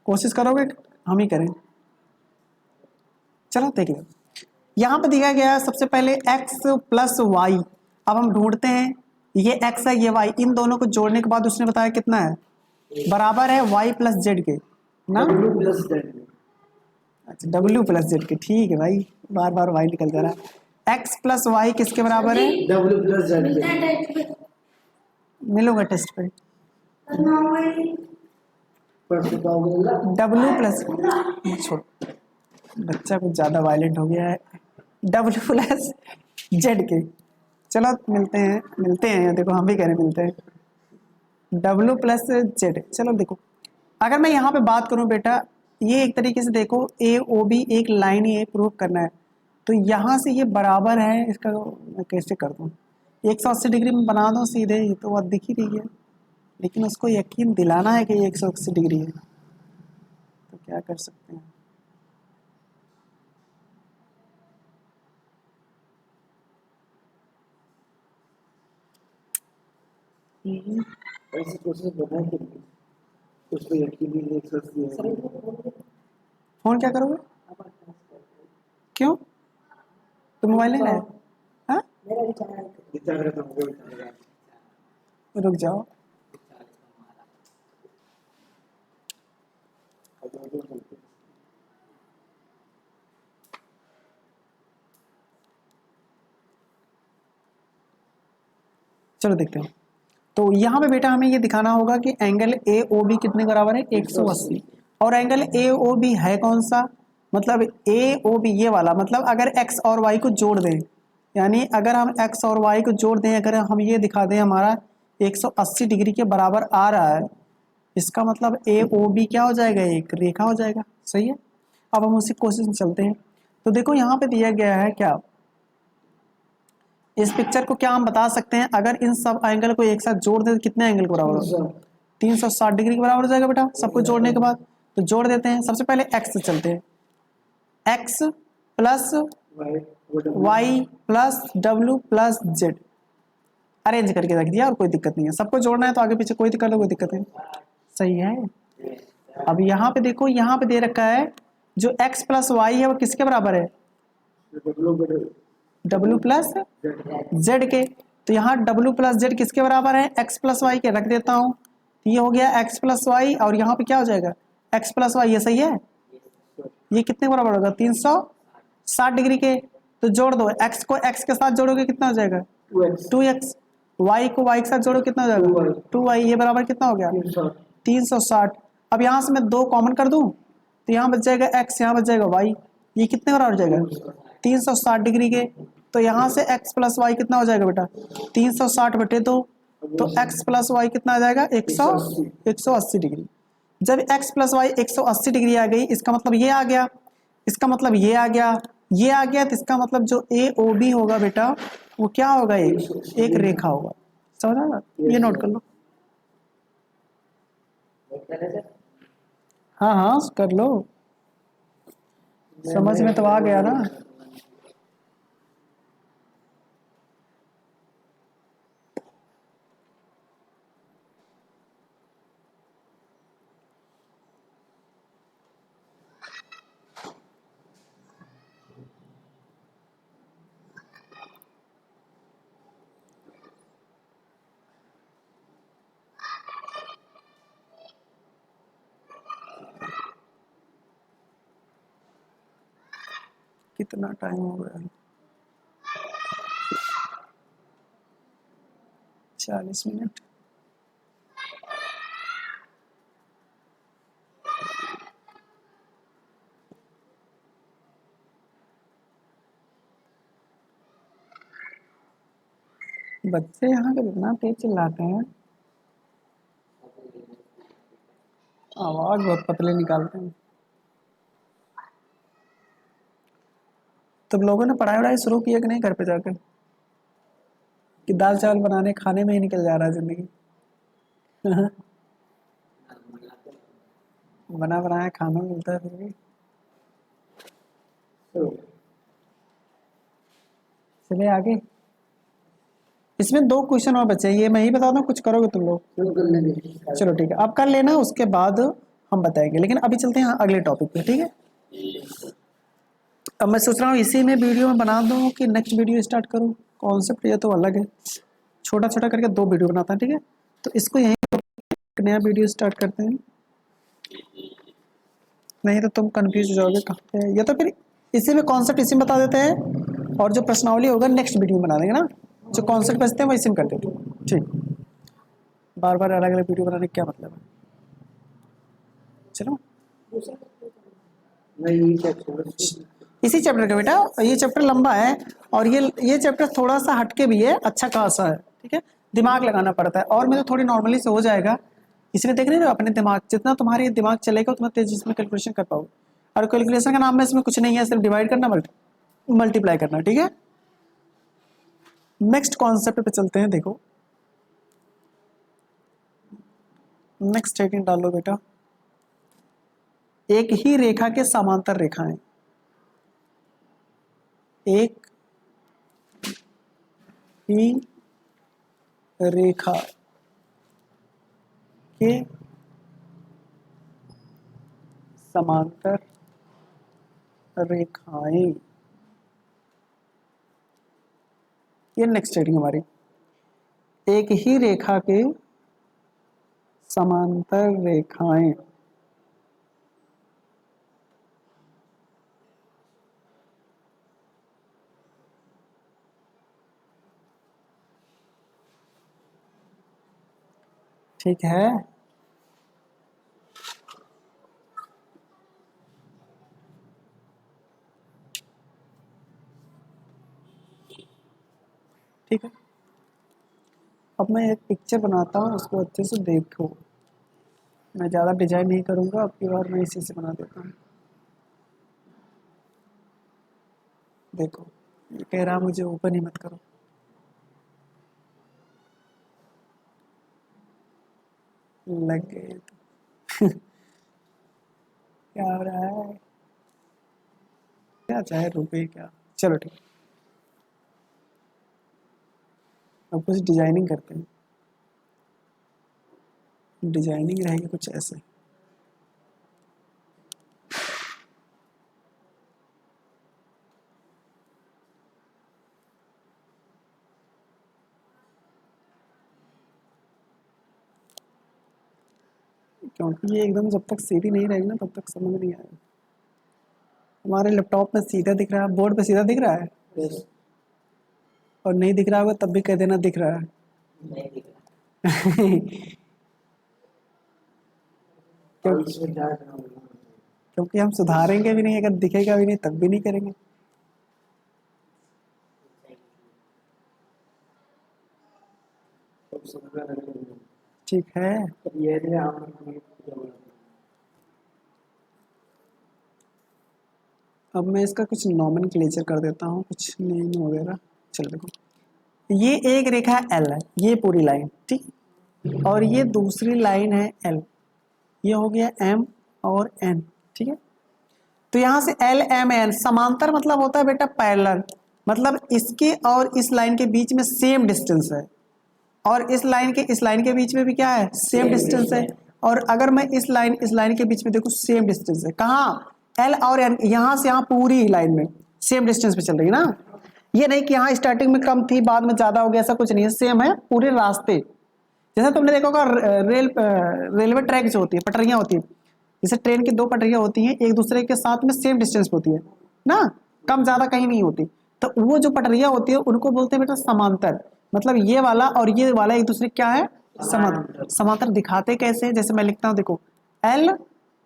कोशिश करोगे, हम ही करें। चलो देख लो, यहाँ पे दिया गया है सबसे पहले x प्लस वाई। अब हम ढूंढते हैं, ये x है ये y, इन दोनों को जोड़ने के बाद उसने बताया कितना है, बराबर है y प्लस जेड के ना। W plus Z. अच्छा w प्लस जेड के, ठीक है भाई, बार बार y निकल जा रहा है। x प्लस वाई किसके बराबर है? W plus Z. मिलूंगा टेस्ट पे। w प्लस, छोड़, बच्चा कुछ ज्यादा वायलेंट हो गया है। w प्लस जेड के, चलो मिलते हैं, देखो हम भी कह रहे हैं मिलते हैं। w प्लस जेड, चलो देखो, अगर मैं यहाँ पे बात करूँ बेटा, ये एक तरीके से देखो ए ओ बी एक लाइन ही है, प्रूव करना है। तो यहाँ से ये बराबर है, इसका मैं कैसे कर दूँ, 180 डिग्री में बना दूँ सीधे, ये तो बात दिख ही रही है, लेकिन उसको यकीन दिलाना है कि ये 180 डिग्री है, तो क्या कर सकते हैं। ऐसे कोशिश बना के उस पर यकीन नहीं 180 है। फोन क्या करोगे, क्यों, तो मोबाइल नहीं लाए? हाँ विचार करता हूँ। रुक जाओ, चलो देखते हैं। तो यहाँ पे बेटा हमें ये दिखाना होगा कि एंगल ए ओ बी कितने बराबर है, 180। और एंगल ए ओ बी है कौन सा, मतलब ए ओ बी ये वाला, मतलब अगर x और y को जोड़ दें, यानी अगर हम x और y को जोड़ दें, अगर हम ये दिखा दें हमारा 180 डिग्री के बराबर आ रहा है, इसका मतलब ए ओ बी क्या हो जाएगा, एक रेखा हो जाएगा। सही है, अब हम उसी कोशिश में चलते हैं। तो देखो यहाँ पे दिया गया है क्या, इस पिक्चर को क्या हम बता सकते हैं, अगर इन सब एंगल को एक साथ जोड़ दें तो कितने एंगल के बराबर होगा, 360 डिग्री के बराबर हो जाएगा बेटा, सबको जोड़ने के बाद। तो जोड़ देते हैं, सबसे पहले x से चलते हैं, x plus Y plus W plus Z, arrange करके रख दिया और कोई दिक्कत नहीं है, सबको जोड़ना है तो आगे पीछे कोई दिक्कत है, कोई दिक्कत नहीं। सही है। अब यहाँ पे देखो, यहाँ पे दे रखा है जो x प्लस वाई है वो किसके बराबर है, w प्लस जेड के। तो यहाँ w प्लस जेड किसके बराबर है, x प्लस वाई के, रख देता हूँ। तो ये हो गया x प्लस वाई, और यहाँ पे क्या हो जाएगा x प्लस वाई, ये सही है। ये कितने बराबर होगा, 360 डिग्री के। तो जोड़ दो, x को x के साथ जोड़ोगे कितना हो जाएगा, 2x, y को y के साथ जोड़ो कितना हो जाएगा, 2y, ये बराबर कितना हो गया, 360। अब यहाँ से मैं 2 कॉमन कर दूं तो यहाँ बच जाएगा x, यहाँ बच जाएगा y, ये कितने बराबर हो जाएगा, 360 डिग्री के। तो यहाँ से x प्लस वाई कितना हो जाएगा बेटा, 360 बटे 2, तो x प्लस वाई कितना आ जाएगा, 180 डिग्री। जब x प्लस वाई 180 डिग्री आ गई, इसका मतलब ये आ गया, इसका मतलब ये आ गया, ये आ गया, तो इसका मतलब जो ए ओ बी होगा बेटा वो क्या होगा, एक रेखा होगा। समझ आया, ये नोट कर लो। हाँ हाँ कर लो, समझ में तो आ गया ना। कितना टाइम हो गया है? 40 मिनट। बच्चे यहाँ के कितना तेज चिल्लाते हैं, आवाज बहुत पतले निकालते हैं। तुम लोगों ने पढ़ाई वढ़ाई शुरू की है कि नहीं घर पे जाकर, कि दाल चावल बनाने खाने में ही निकल जा रहा है जिंदगी? बना बनाया खाना मिलता है फिर भी। चलिए आगे। इसमें 2 क्वेश्चन और बचे हैं, ये मैं ही बता दूं, कुछ करोगे तुम लोग? चलो ठीक है, आप कर लेना, उसके बाद हम बताएंगे। लेकिन अभी चलते हैं अगले टॉपिक पे, ठीक है? अब मैं सोच रहा हूँ इसी में वीडियो में बना दूं कि नेक्स्ट वीडियो स्टार्ट करूँ। कॉन्सेप्ट ये तो अलग है, छोटा छोटा करके 2 वीडियो बनाता है, ठीक है? तो इसको यहीं एक नया वीडियो स्टार्ट करते हैं, नहीं तो तुम कंफ्यूज हो जाओगे कहाँ पे है। या तो फिर इसी में कॉन्सेप्ट इसी में बता देते हैं, और जो प्रश्नावली होगा नेक्स्ट वीडियो में बना देंगे ना। जो कॉन्सेप्ट बचते हैं वो इसी में कर देते हैं, ठीक? बार बार अलग अलग वीडियो बनाने का क्या मतलब है? चलो इसी चैप्टर का बेटा, ये चैप्टर लंबा है और ये चैप्टर थोड़ा सा हटके भी है, अच्छा खासा है, ठीक है? दिमाग लगाना पड़ता है, और में तो थोड़ी नॉर्मली से हो जाएगा। इसलिए देख रहे हो अपने दिमाग, जितना तुम्हारे दिमाग चलेगा उतना तेजी से कैलकुलेशन कर पाओगे। और कैलकुलेशन का नाम में इसमें कुछ नहीं है, सिर्फ डिवाइड करना, मल्टीप्लाई करना, ठीक है? नेक्स्ट कॉन्सेप्ट पे चलते हैं। देखो नेक्स्ट हेडिंग डालो बेटा, एक ही रेखा के समांतर रेखाएं, एक ही रेखा के समांतर रेखाएं, ये नेक्स्ट हेडिंग हमारी। एक ही रेखा के समांतर रेखाएं, ठीक है? ठीक है, अब मैं एक पिक्चर बनाता हूँ, उसको अच्छे से देखो। मैं ज़्यादा डिजाइन नहीं करूँगा, अब की बार मैं इसी से बना देता हूँ। देखो ये कह रहा मुझे ओपन ही मत करो। लग गए तो। क्या हो रहा है, क्या चाहे रुपए क्या। चलो ठीक है, अब कुछ डिजाइनिंग करते हैं। डिजाइनिंग रहेगी कुछ ऐसे। क्योंकि ये एकदम जब तक सीधी नहीं रहेगी ना तब तक समझ नहीं आएगा। हमारे लैपटॉप में सीधा दिख रहा है, बोर्ड पे सीधा दिख रहा है, और नहीं दिख रहा होगा तब भी कह देना दिख रहा है। क्योंकि हम सुधारेंगे भी नहीं, अगर दिखेगा भी नहीं तब भी नहीं करेंगे। ठीक है, अब मैं इसका कुछ नॉमेनक्लेचर कर देता हूँ, कुछ नेम वगैरह। चलो देखो, ये एक रेखा एल है, ये पूरी लाइन, ठीक? और ये दूसरी लाइन है एल, ये हो गया m और n, ठीक है। तो यहाँ से l m n समांतर मतलब होता है बेटा पैरेलल, मतलब इसके और इस लाइन के बीच में सेम डिस्टेंस है, और इस लाइन के बीच में भी क्या है, सेम डिस्टेंस है। और अगर मैं इस लाइन के बीच में देखो सेम डिस्टेंस है, कहाँ, एल और एन, यहाँ से यहाँ पूरी लाइन में सेम डिस्टेंस पे चल रही है ना। ये नहीं कि यहाँ स्टार्टिंग में कम थी बाद में ज्यादा हो गया, ऐसा कुछ नहीं है, सेम है पूरे रास्ते। जैसे तुमने देखा होगा रेलवे ट्रैक जो होती है, पटरियां होती है, जैसे ट्रेन की दो पटरियां होती हैं एक दूसरे के साथ में सेम डिस्टेंस पे होती है ना, कम ज्यादा कहीं नहीं होती, तो वो जो पटरियां होती है उनको बोलते हैं बेटा समांतर। मतलब ये वाला और ये वाला एक दूसरे क्या है, समांतर। समांतर दिखाते कैसे, जैसे मैं लिखता हूँ देखो, एल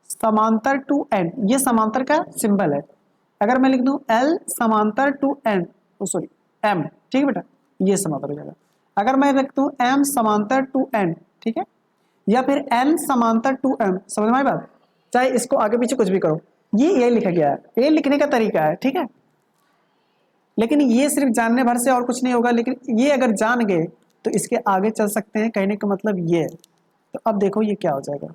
समांतर टू एन, ये समांतर का सिंबल है। अगर मैं लिख दूं एल समांतर टू एन, सॉरी एम, ठीक है बेटा, ये समांतर हो जाएगा। अगर मैं लिख दूं एम समांतर टू एन, ठीक है, या फिर एन समांतर टू एम, समझ में आई बात, चाहे इसको आगे पीछे कुछ भी करो, ये लिखा गया है, ये लिखने का तरीका है, ठीक है। लेकिन ये सिर्फ जानने भर से और कुछ नहीं होगा, लेकिन ये अगर जान गए तो इसके आगे चल सकते हैं, कहने का मतलब ये है। तो अब देखो ये क्या हो जाएगा,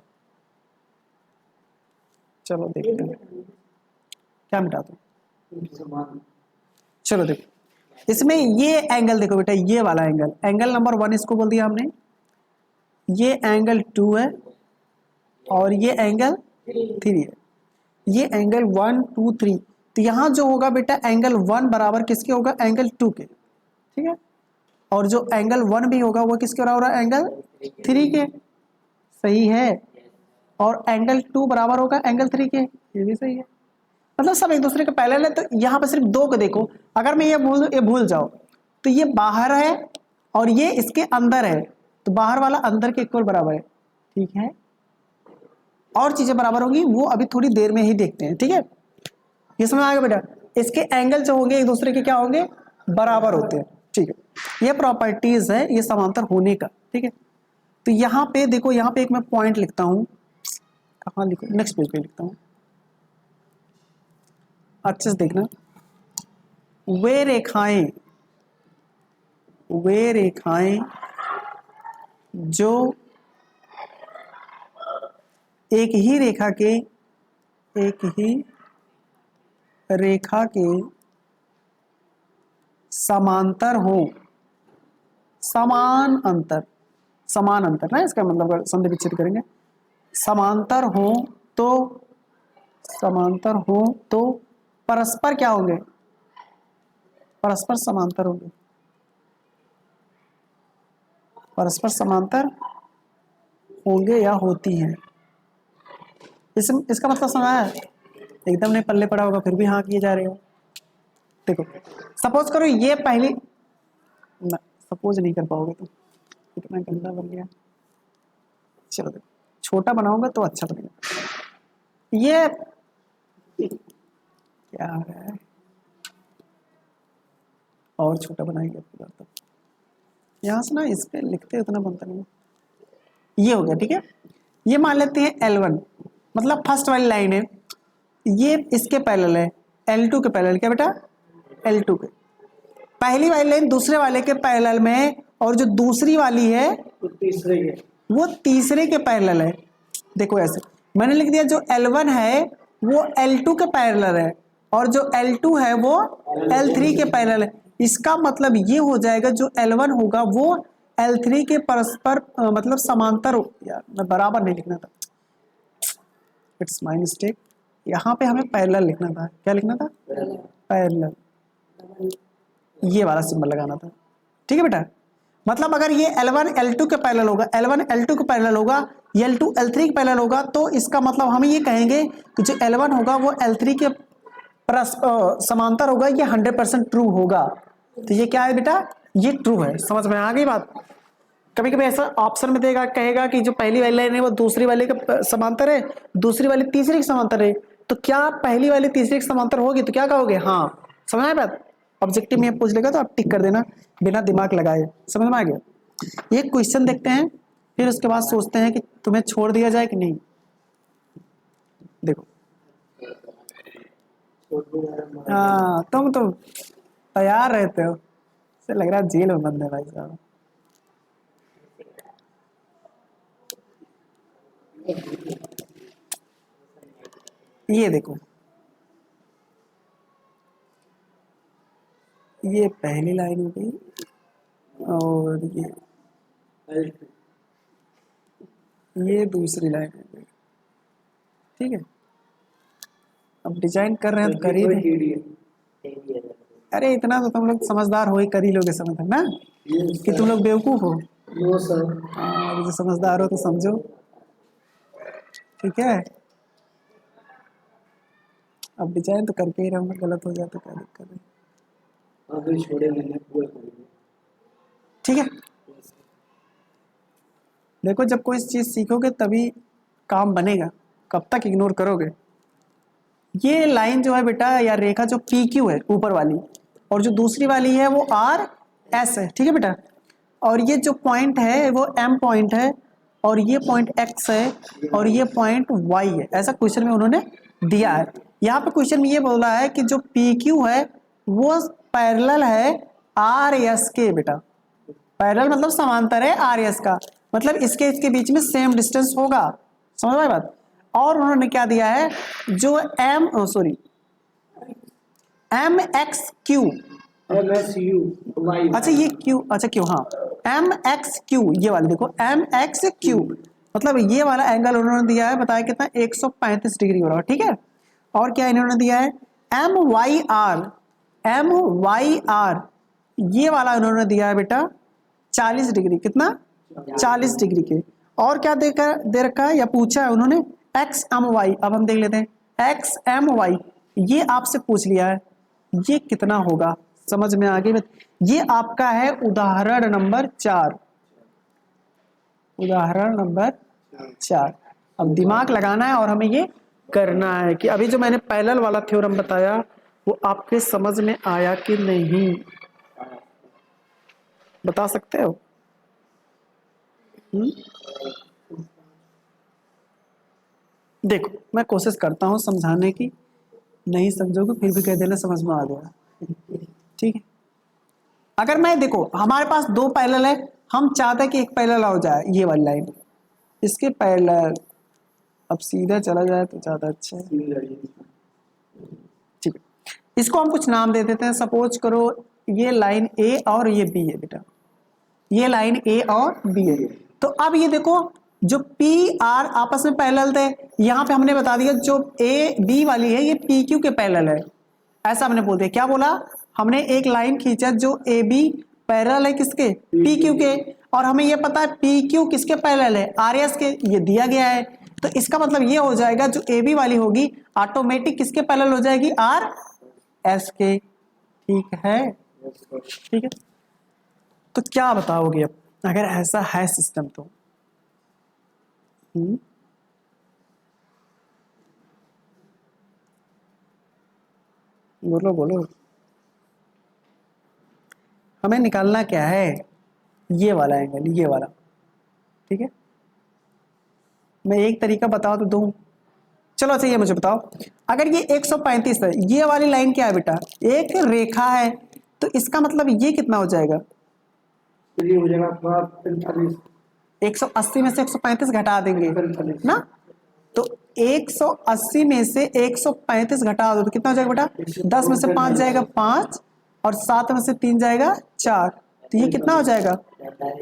चलो देखते हैं क्या मिटा दो, चलो देखो इसमें ये एंगल देखो बेटा, ये वाला एंगल, एंगल नंबर 1 इसको बोल दिया हमने, ये एंगल 2 है और ये एंगल 3 है, ये एंगल 1 2 3। तो यहाँ जो होगा बेटा एंगल 1 बराबर किसके होगा, एंगल 2 के, ठीक है, और जो एंगल 1 भी होगा वो किसके बराबर है, एंगल 3 के, सही है, और एंगल 2 बराबर होगा एंगल 3 के, ये भी सही है। मतलब सब एक दूसरे के पैरेलल है। तो यहाँ पे सिर्फ दो को देखो, अगर मैं ये भूल जाओ तो ये बाहर है और ये इसके अंदर है, तो बाहर वाला अंदर के इक्वल बराबर है, ठीक है। और चीजें बराबर होंगी वो अभी थोड़ी देर में ही देखते हैं, ठीक है। ये समझ आएगा बेटा, इसके एंगल जो होंगे एक दूसरे के क्या होंगे, बराबर होते हैं, ठीक है। ये प्रॉपर्टीज है ये समांतर होने का, ठीक है। तो यहाँ पे देखो, यहाँ पे एक मैं पॉइंट लिखता हूँ, कहाँ लिखो, नेक्स्ट पेज पे लिखता हूँ, अच्छे से देखना, वे रेखाएं जो एक ही रेखा के समांतर हो, समान अंतर ना, इसका मतलब अगर संधि विच्छेद करेंगे, समांतर हो तो परस्पर क्या होंगे, परस्पर समांतर होंगे, परस्पर समांतर होंगे या होती हैं। इसका मतलब समझ आया, एकदम नहीं पल्ले पड़ा होगा फिर भी हाँ किए जा रहे हो। देखो सपोज करो ये पहली ना, सपोज नहीं कर पाओगे तुम, इतना गंदा बन गया, चलो देखो छोटा बनाऊंगा तो अच्छा बनेगा। ये क्या है, और छोटा बनाएंगे आपकी बात, तो यहाँ से ना इस पे लिखते उतना बनता नहीं, ये हो गया, ठीक है। ये मान लेते हैं L1, मतलब फर्स्ट वाली लाइन है, ये इसके पैरेलल है, L2 के पैरेलल, क्या बेटा, L2 के, पहली वाली लाइन दूसरे वाले के पैरेलल में, और जो दूसरी वाली है वो तीसरे के पैरेलल है। देखो ऐसे मैंने लिख दिया, जो L1 है वो L2 के पैरेलल है, और जो L2 है वो L3 के पैरेलल है। इसका मतलब ये हो जाएगा जो L1 होगा वो L3 के परस्पर मतलब समांतर हो, यार मैं बराबर नहीं लिखना था, इट्स माय मिस्टेक, यहाँ पे हमें पैरेलल लिखना था, क्या लिखना था, पैरेलल, ये वाला सिंबल लगाना था, ठीक है बेटा। मतलब अगर ये L1 L2 के पैरेलल होगा, L1 L2 के पैरेलल होगा, L2 L3 के पैरेलल होगा, तो इसका मतलब हम ये कहेंगे कि जो L1 होगा वो L3 के समांतर होगा, ये 100% ट्रू होगा। तो ये क्या है बेटा, ये ट्रू है, समझ में आ गई बात। कभी कभी ऐसा ऑप्शन में देगा, कहेगा कि जो पहली वाली लाइन है वो दूसरी वाले के समांतर है, दूसरी वाली तीसरी के समांतर है, तो क्या पहली वाली तीसरी के समांतर होगी, तो क्या कहोगे, हाँ, समझ आए बात। ऑब्जेक्टिव में पूछ लेगा तो आप टिक कर देना बिना दिमाग लगाए, समझ में आ गया। एक क्वेश्चन देखते हैं, फिर उसके बाद सोचते हैं कि तुम्हें छोड़ दिया जाए कि नहीं। देखो हाँ, तुम तो तैयार रहते हो, से लग रहा है जेल में बंद है भाई साहब। ये देखो, ये पहली लाइन हो गई और ये दूसरी लाइन हो गई। ठीक है, अब डिजाइन कर रहे हैं तो कर ही दे। अरे इतना तो तुम लोग समझदार हो ही, कर ही लोगे समझ ना, कि तुम लोग बेवकूफ हो। No sir. हाँ, जो समझदार हो तो समझो। ठीक है, अब डिजाइन तो करके ही रहूंगा, गलत हो जाए तो क्या दिक्कत है। अभी छोड़े मैंने पूरा करेंगे। ठीक है, देखो जब कोई चीज सीखोगे तभी काम बनेगा, कब तक इग्नोर करोगे। ये लाइन जो है बेटा या रेखा जो पी क्यू है ऊपर वाली, और जो दूसरी वाली है वो आर एस है। ठीक है बेटा, और ये जो पॉइंट है वो एम पॉइंट है, और ये पॉइंट एक्स है, और ये पॉइंट वाई है। ऐसा क्वेश्चन में उन्होंने दिया है। यहाँ पे क्वेश्चन में ये बोला है कि जो पी क्यू है वो पैरेलल है आर एस के। बेटा पैरेलल मतलब समांतर है आर एस का, मतलब इसके बीच में सेम डिस्टेंस होगा। समझ में आई बात। और उन्होंने क्या दिया है, जो M X Q, MSU Y. अच्छा ये क्यू, अच्छा क्यू, हाँ एम एक्स क्यू, ये वाली देखो एम एक्स क्यू, मतलब ये वाला एंगल उन्होंने दिया है, बताया कितना 135 डिग्री हो रहा है। ठीक है, और क्या इन्होंने दिया है एम वाई आर, ये वाला उन्होंने दिया है बेटा 40 डिग्री, कितना 40 डिग्री के। और क्या दे रखा है या पूछा है उन्होंने एक्स एम वाई। अब हम देख लेते हैं एक्स एम वाई, ये आपसे पूछ लिया है, ये कितना होगा समझ में आ गई। ये आपका है उदाहरण नंबर 4, उदाहरण नंबर 4। अब दिमाग लगाना है और हमें ये करना है कि अभी जो मैंने पैरेलल वाला थ्योरम बताया वो आपके समझ में आया कि नहीं, बता सकते हो। देखो मैं कोशिश करता हूँ समझाने की, नहीं समझोगे फिर भी कह देना समझ में आ गया। ठीक है, अगर मैं देखो हमारे पास दो पैरेलल है, हम चाहते हैं कि एक पैरेलल हो जाए, ये वाली लाइन इसके पैरेलल, अब सीधा चला जाए तो ज्यादा अच्छा है। ठीक है, इसको हम कुछ नाम दे देते हैं। सपोज करो ये लाइन ए और ये बी है बेटा, ये लाइन ए और बी है। तो अब ये देखो जो पी आर आपस में पैरेलल थे, यहां पे हमने बता दिया जो ए बी वाली है ये पी क्यू के पैरेलल है। ऐसा हमने बोल दिया, क्या बोला हमने, एक लाइन खींचा जो ए बी पैरेलल है किसके, पी क्यू के, और हमें ये पता है पी क्यू किसके पैरेलल है, आर एस के, ये दिया गया है। तो इसका मतलब ये हो जाएगा जो ए बी वाली होगी ऑटोमेटिक किसके पैरेलल हो जाएगी, आर एस के। ठीक है, ठीक है, तो क्या बताओगे अब अगर ऐसा है सिस्टम तो। बोलो बोलो, हमें निकालना क्या है, ये वाला एंगल, ये वाला। ठीक है, मैं एक तरीका बताओ तो दूं, चलो अच्छा ये मुझे बताओ, अगर ये 135 है, ये वाली लाइन क्या है बेटा, एक रेखा है, तो इसका मतलब ये कितना हो जाएगा, ये हो जाएगा आपका 45। 180 में से 135 घटा देंगे ना, तो 180 में से 135 घटा दो तो कितना हो जाएगा बेटा, 10 में से 5 जाएगा 5, और 7 में से 3 जाएगा 4, तो ये कितना हो जाएगा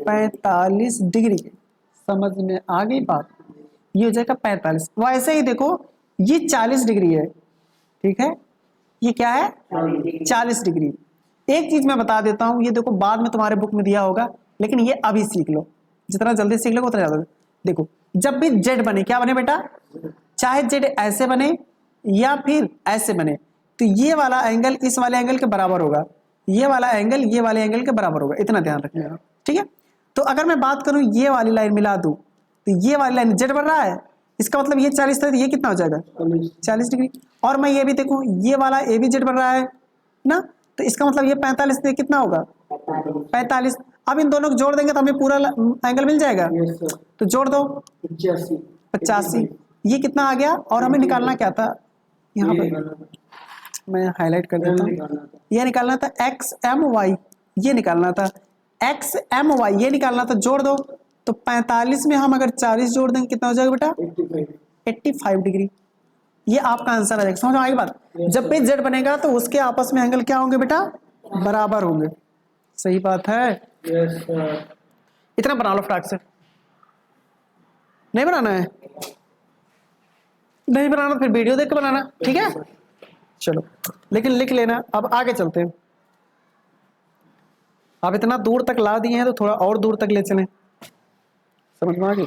45 डिग्री। समझ में आ गई बात, ये हो जाएगा 45। वैसे ही देखो ये 40 डिग्री है, ठीक है, ये क्या है 40 डिग्री। एक चीज मैं बता देता हूं, ये देखो बाद में तुम्हारे बुक में दिया होगा, लेकिन ये अभी सीख लो, जितना जल्दी सीख लो उतना ज्यादा। देखो जब भी जेड बने, क्या बने बेटा, चाहे जेड ऐसे बने या फिर ऐसे बने, तो ये वाला एंगल इस वाले एंगल के बराबर होगा, ये वाला एंगल ये वाले एंगल के बराबर होगा, इतना ध्यान रखना। ठीक है, तो अगर मैं बात करूं ये वाली लाइन मिला दूं, तो ये वाली लाइन जेड बन रहा है, इसका मतलब ये 40 था, तो ये कितना हो जाएगा 40 डिग्री। और मैं ये भी देखूं ये वाला ए बी जेड बन रहा है ना, तो इसका मतलब ये 45 से कितना होगा 45। अब इन दोनों को जोड़ देंगे तो हमें पूरा एंगल मिल जाएगा, तो जोड़ दो 85। ये कितना आ गया, और हमें निकालना क्या था, यहाँ पर मैं हाईलाइट कर देता हूँ, ये निकालना था एक्स एम वाई, ये निकालना था एक्स एम वाई, ये निकालना था, जोड़ दो तो 45 में हम अगर 40 जोड़ देंगे कितना हो जाएगा बेटा 85 डिग्री। ये आपका आंसर आ जाएगा। समझ में आएगी बात? जब भी जेड बनेगा तो उसके आपस में एंगल क्या होंगे बेटा? बराबर होंगे। सही बात है। Yes sir. इतना बना लो फटाक से। नहीं बनाना है? नहीं बनाना तो फिर वीडियो देख के बनाना, ठीक है? चलो लेकिन लिख लेना। अब आगे चलते हैं। अब इतना दूर तक ला दिए हैं तो थोड़ा और दूर तक ले चलें। समझ में आ गई?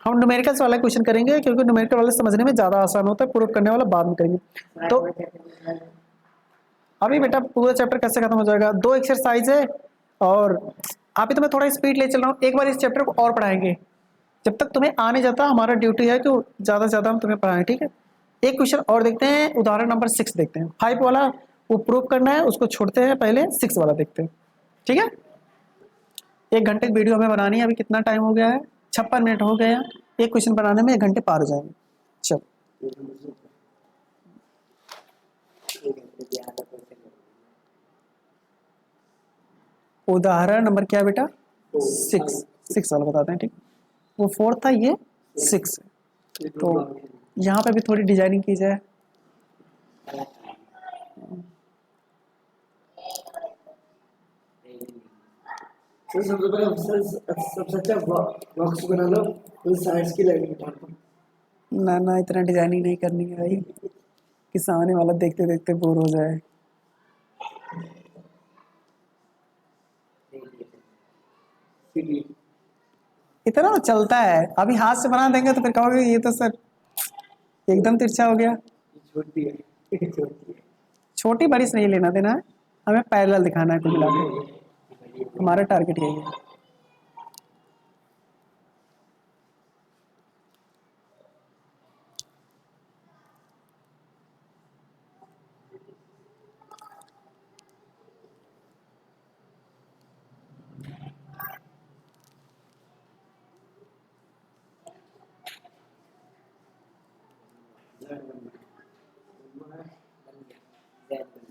हम न्यूमेरिकल्स वाला क्वेश्चन करेंगे क्योंकि न्यूमेरिकल वाले समझने में ज्यादा आसान होता है, प्रूफ करने वाला बाद में करेंगे। तो अभी बेटा पूरा चैप्टर कैसे खत्म हो जाएगा? 2 एक्सरसाइज है और अभी तो मैं थोड़ा स्पीड ले चल रहा हूँ। एक बार इस चैप्टर को और पढ़ाएंगे। जब तक तुम्हें आने जाता हमारा ड्यूटी है कि ज्यादा से ज्यादा हम तुम्हें पढ़ाएं, ठीक है? एक क्वेश्चन और देखते हैं, उदाहरण नंबर 6 देखते हैं। 5 वाला वो प्रूफ करना है, उसको छोड़ते हैं, पहले 6 वाला देखते हैं, ठीक है? 1 घंटे की वीडियो हमें बनानी है। अभी कितना टाइम हो गया है? 56 मिनट हो गए हैं। एक क्वेश्चन बनाने में 1 घंटे पार हो जाएंगे। चलो उदाहरण नंबर क्या है बेटा? 6 वाला बताते हैं, ठीक? वो 4 था, ये 6। तो यहाँ पे भी थोड़ी डिजाइनिंग की जाए। सर सबसे पहले सबसे अच्छा बॉक्स बना लो, फिर साइड्स की लाइनिंग उठा लो। ना ना इतना डिजाइनिंग नहीं करनी है भाई कि सामने वाला देखते देखते बोर हो जाए। इतना तो चलता है। अभी हाथ से बना देंगे तो फिर कहोगे ये तो सर एकदम तिरछा हो गया। छोटी है, छोटी है। छोटी बड़ी से नहीं लेना देना है, हमें पैरेलल दिखाना है कुल मिला के। हमारा टारगेट यही है।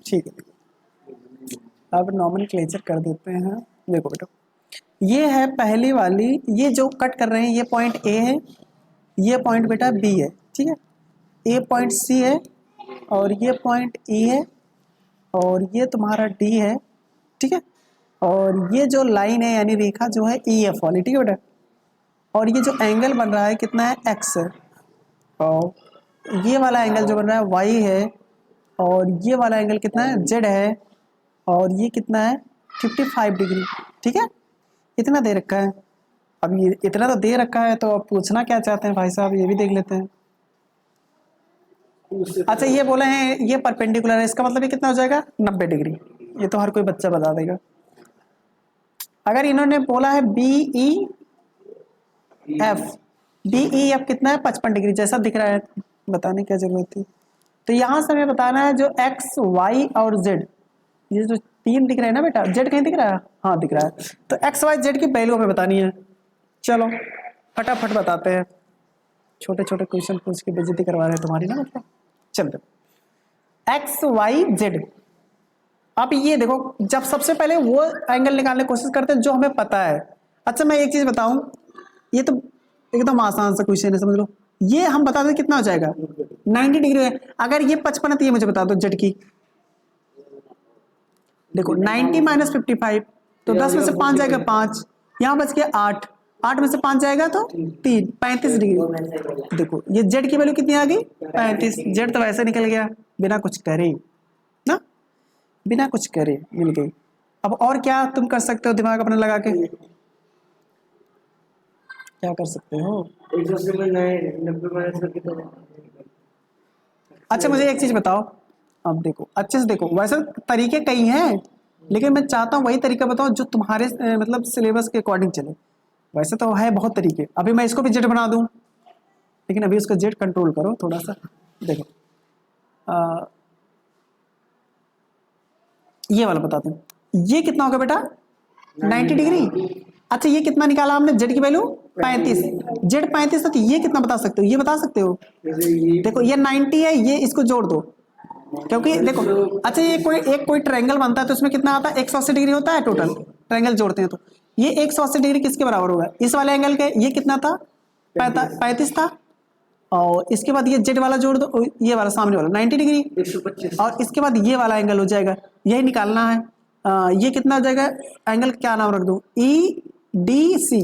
ठीक है, अब नॉमेनक्लेचर कर देते हैं। देखो बेटा, ये है पहली वाली, ये जो कट कर रहे हैं ये पॉइंट ए है, ये पॉइंट बेटा बी है, ठीक है? ए पॉइंट सी है और ये पॉइंट ई है और ये तुम्हारा डी है, ठीक है? और ये जो लाइन है यानी रेखा जो है ई एफ वाली, ठीक है बेटा? और ये जो एंगल बन रहा है कितना है? एक्स है। और ये वाला एंगल जो बन रहा है वाई है और ये वाला एंगल कितना है? जेड है। और ये कितना है? 55 डिग्री, ठीक है? इतना दे रखा है। अब ये इतना तो दे रखा है तो अब पूछना क्या चाहते हैं भाई साहब, ये भी देख लेते हैं। अच्छा ये बोले हैं ये परपेंडिकुलर है, इसका मतलब ये कितना हो जाएगा? 90 डिग्री। ये तो हर कोई बच्चा बता देगा। अगर इन्होंने बोला है B E F, B E F कितना है? 55 डिग्री, जैसा दिख रहा है, बताने की जरूरत थी। तो यहां से हमें बताना है जो एक्स वाई और जेड, ये जो 3 दिख रहे हैं ना बेटा, जेड कहीं दिख रहा है? हाँ दिख रहा है। तो एक्स वाई जेड की वैल्यू हमें बतानी है। चलो फटाफट बताते हैं। छोटे छोटे क्वेश्चन पूछ के बेइज्जती करवा रहे हैं तुम्हारी ना मतलब। चलो एक्स वाई जेड। अब ये देखो, जब सबसे पहले वो एंगल निकालने की कोशिश करते हैं जो हमें पता है। अच्छा मैं एक चीज बताऊं, ये तो एकदम आसान सा क्वेश्चन है, समझ लो। ये हम बता दें कितना हो जाएगा? 90 डिग्री है। अगर ये 55 है तो ये मुझे बता दो जेड की। देखो 90 माइनस 55, तो 10 में से 5 जाएगा 5, यहाँ बच गया 8, 8 में से 5 जाएगा तो 3, 35 डिग्री। देखो ये जेड की वैल्यू कितनी आ गई? 35। जेड तो वैसे निकल गया बिना कुछ करे ना, बिना कुछ करे मिल गई। अब और क्या तुम कर सकते हो दिमाग अपने लगा के? क्या कर सकते हो? 180 में 90 माइनस करके तो अच्छा मुझे एक चीज बताओ, अब देखो अच्छे से देखो, वैसे तरीके कई हैं लेकिन मैं चाहता हूँ वही तरीका बताओ जो तुम्हारे मतलब सिलेबस के अकॉर्डिंग चले। वैसे तो है बहुत तरीके। अभी मैं इसको भी जेड बना दूं, लेकिन अभी उसको जेड कंट्रोल करो थोड़ा सा। देखो ये वाला बताते हैं, ये कितना होगा बेटा? 90 डिग्री। अच्छा ये कितना निकाला हमने? जेड की वैल्यू 35। जेड 35 है तो ये कितना बता सकते हो? ये बता सकते हो? देखो ये 90 है, ये इसको जोड़ दो क्योंकि देखो अच्छा ये कोई ट्रायंगल बनता है तो उसमें कितना आता है? 180 डिग्री होता है टोटल। ट्रायंगल जोड़ते हैं तो ये 180 डिग्री किसके बराबर होगा? इस वाले एंगल के। ये कितना था? 35 था। और इसके बाद ये जेड वाला जोड़ दो, ये वाला सामने वाला 90 डिग्री, 125। और इसके बाद ये वाला एंगल हो जाएगा, यही निकालना है। ये कितना हो जाएगा, एंगल क्या नाम रख दूं, E D C,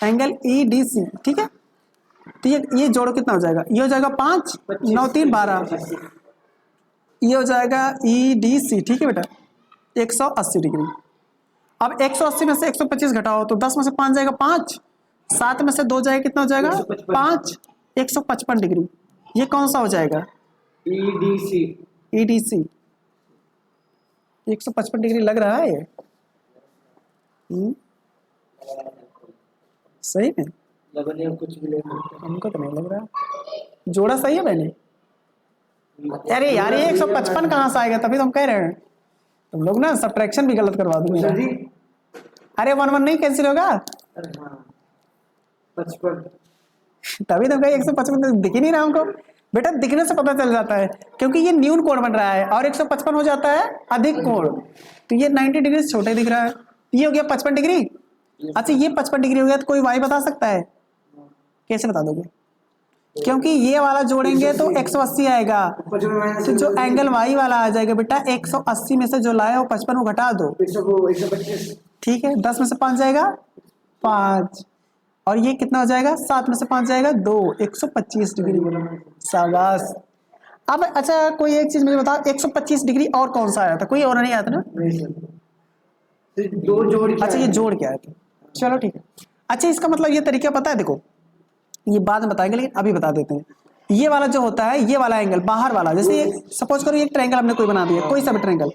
angle E D C, ठीक है। तो ये जोड़ो कितना हो जाएगा, ये हो जाएगा 5, 9 3 12, ये हो जाएगा ई डी सी, ठीक है बेटा, 180 डिग्री। अब 180 में से 125 घटाओ तो 10 में से 5 जाएगा 5, 7 में से 2 जाएगा, कितना हो जाएगा 155। 5, 155 डिग्री। ये कौन सा हो जाएगा, EDC। E D C, 155 degree लग रहा है ये। सही में लगन या कुछ भी लेना। हमको तो नहीं लग रहा, जोड़ा सही है मैंने। अरे यार ये 155 कहाँ से आएगा, तभी तो हम कह रहे हैं, तुम लोग ना सब्ट्रैक्शन भी गलत करवा दो मेरा। सर जी। अरे 1 1 नहीं कैंसिल होगा, अरे हाँ, 55। तभी तो कहीं 155 दिख ही नहीं रहा हमको। बेटा दिखने से पता चल जाता है, क्योंकि ये न्यून कोण बन रहा है और 155 हो जाता है अधिक कोण, तो ये 90 डिग्री से छोटे दिख रहा है। ये हो गया 55 डिग्री। अच्छा ये 55 डिग्री हो गया तो कोई वाई बता सकता है, कैसे बता दोगे, क्योंकि ये वाला जोड़ेंगे तो 180 आएगा, तो जो एंगल वाई वाला आ जाएगा बेटा 180 में से जो लाया वो 55 को घटा दो, 125। ठीक है। 10 में से 5 जाएगा 5, और ये कितना हो जाएगा, 7 में से 5 जाएगा 2, 125 डिग्री। शाबाश। अब अच्छा कोई एक चीज मुझे बताओ, 125 डिग्री और कौन सा आया था, कोई और नहीं आया था ना। नहीं सर, सिर्फ 2 जोड़ क्या अच्छा ये है? जोड़ के आया था, चलो ठीक है। अच्छा इसका मतलब ये तरीका पता है, देखो ये बाद में बताएंगे लेकिन अभी बता देते हैं। ये वाला जो होता है, ये वाला एंगल बाहर वाला, जैसे ये सपोज करो एक ट्रायंगल हमने कोई बना दिया, कोई सा भी ट्रायंगल,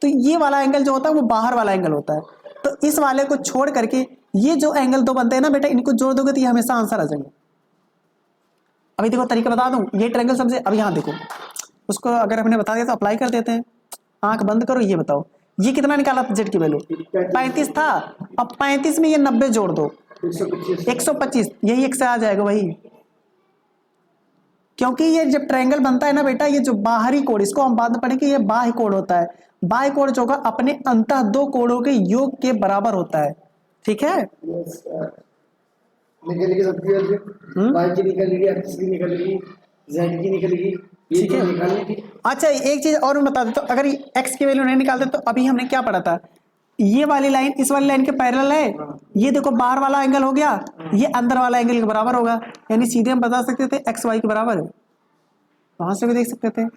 तो ये वाला एंगल जो होता है वो बाहर वाला एंगल होता है। तो इस वाले को छोड़ करके ये जो एंगल दो बनते हैं ना बेटा, इनको जोड़ दोगे तो ये हमेशा आंसर आ जाएंगे। अभी देखो तरीका बता दूं, ये ट्रायंगल समझे, अब यहाँ देखो, उसको अगर हमने बता दिया तो अप्लाई कर देते हैं। आंख बंद करो, ये बताओ ये कितना निकाला था जेड की वैल्यू, 35 था। अब 35 में ये 90 जोड़ दो, 125। 125, यही एक से आ जाएगा वही। क्योंकि ये जब ट्रायंगल बनता है ना बेटा, ये जो बाहरी कोण, इसको हम बाद में पढ़ेंगे, ये बाह्य कोण होता है। बाह्य कोण जो होगा अपने अंतः दो कोणों के योग के बराबर होता है, ठीक है। Yes, sir। निकलेगी सबकी वैल्यू, Y की निकलेगी, X की निकलेगी, Z की निकलेगी, ये ठीक तो है। निकालनी थी। अच्छा एक चीज और मैं बता देता हूँ, अगर एक्स की वैल्यू नहीं निकालते तो अभी हमने क्या पढ़ा था, ये वाली लाइन इस वाली लाइन के पैरेलल है, ये देखो बाहर वाला एंगल हो गया, ये अंदर वाला एंगल के बराबर होगा, यानी सीधे हम बता सकते थे एक्स वाई के बराबर है। वहां से भी देख सकते थे,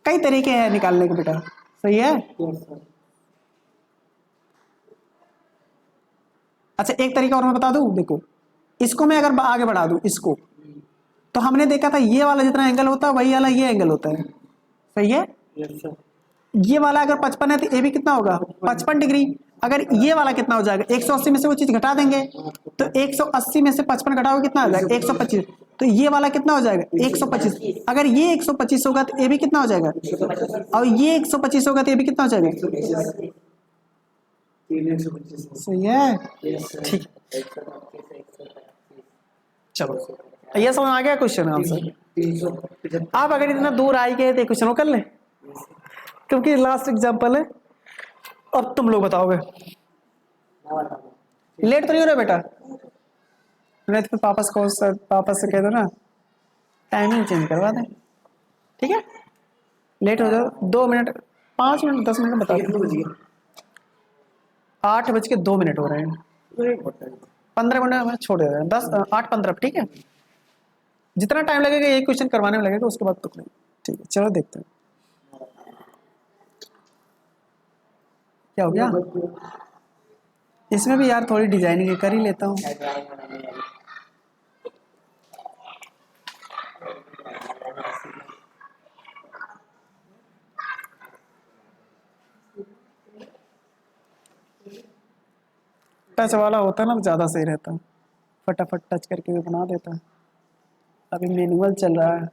कई तरीके हैं निकालने के बेटा, सही है। Yes, sir। अच्छा एक तरीका और मैं बता दूं, देखो इसको मैं अगर आगे बढ़ा दूं इसको, तो हमने देखा था ये वाला जितना एंगल होता है वही वाला ये एंगल होता है, सही है। Yes, sir। ये वाला अगर 55 है तो ये भी कितना होगा 55 डिग्री। अगर ये वाला कितना हो जाएगा, 180 में से वो चीज घटा देंगे, तो 180 में से 55 घटाओगे कितना आ जाएगा 125, तो ये वाला कितना हो जाएगा 125। अगर ये 125 होगा तो ये भी कितना हो जाएगा, और ये 125 होगा तो ये भी कितना हो जाएगा, 125। सही है। Yes, sir। ठीक, चलो ये समझ आ गया क्वेश्चन आंसर। 375। आप अगर इतना दूर आई गए तो क्वेश्चन कर ले, क्योंकि लास्ट एग्जांपल है। अब तुम लोग बताओगे, लेट तो नहीं हो रहा बेटा, नहीं तो फिर पापा से कह दो ना टाइमिंग चेंज करवा दें, ठीक है। लेट हो जाओ 2 मिनट 5 मिनट 10 मिनट बता कितने दो। बज गए? 8:02 हो रहे हैं, 15 मिनट में छोड़ दे रहे हैं, 8:15, ठीक है। जितना टाइम लगेगा एक क्वेश्चन करवाने में लगेगा, उसके बाद तो नहीं, ठीक है। चलो देखते हैं क्या हो गया। इसमें भी यार थोड़ी डिजाइनिंग कर ही लेता हूँ। टच वाला होता ना तो ज़्यादा सही रहता, फटाफट टच करके भी बना देता। अभी मैनुअल चल रहा है,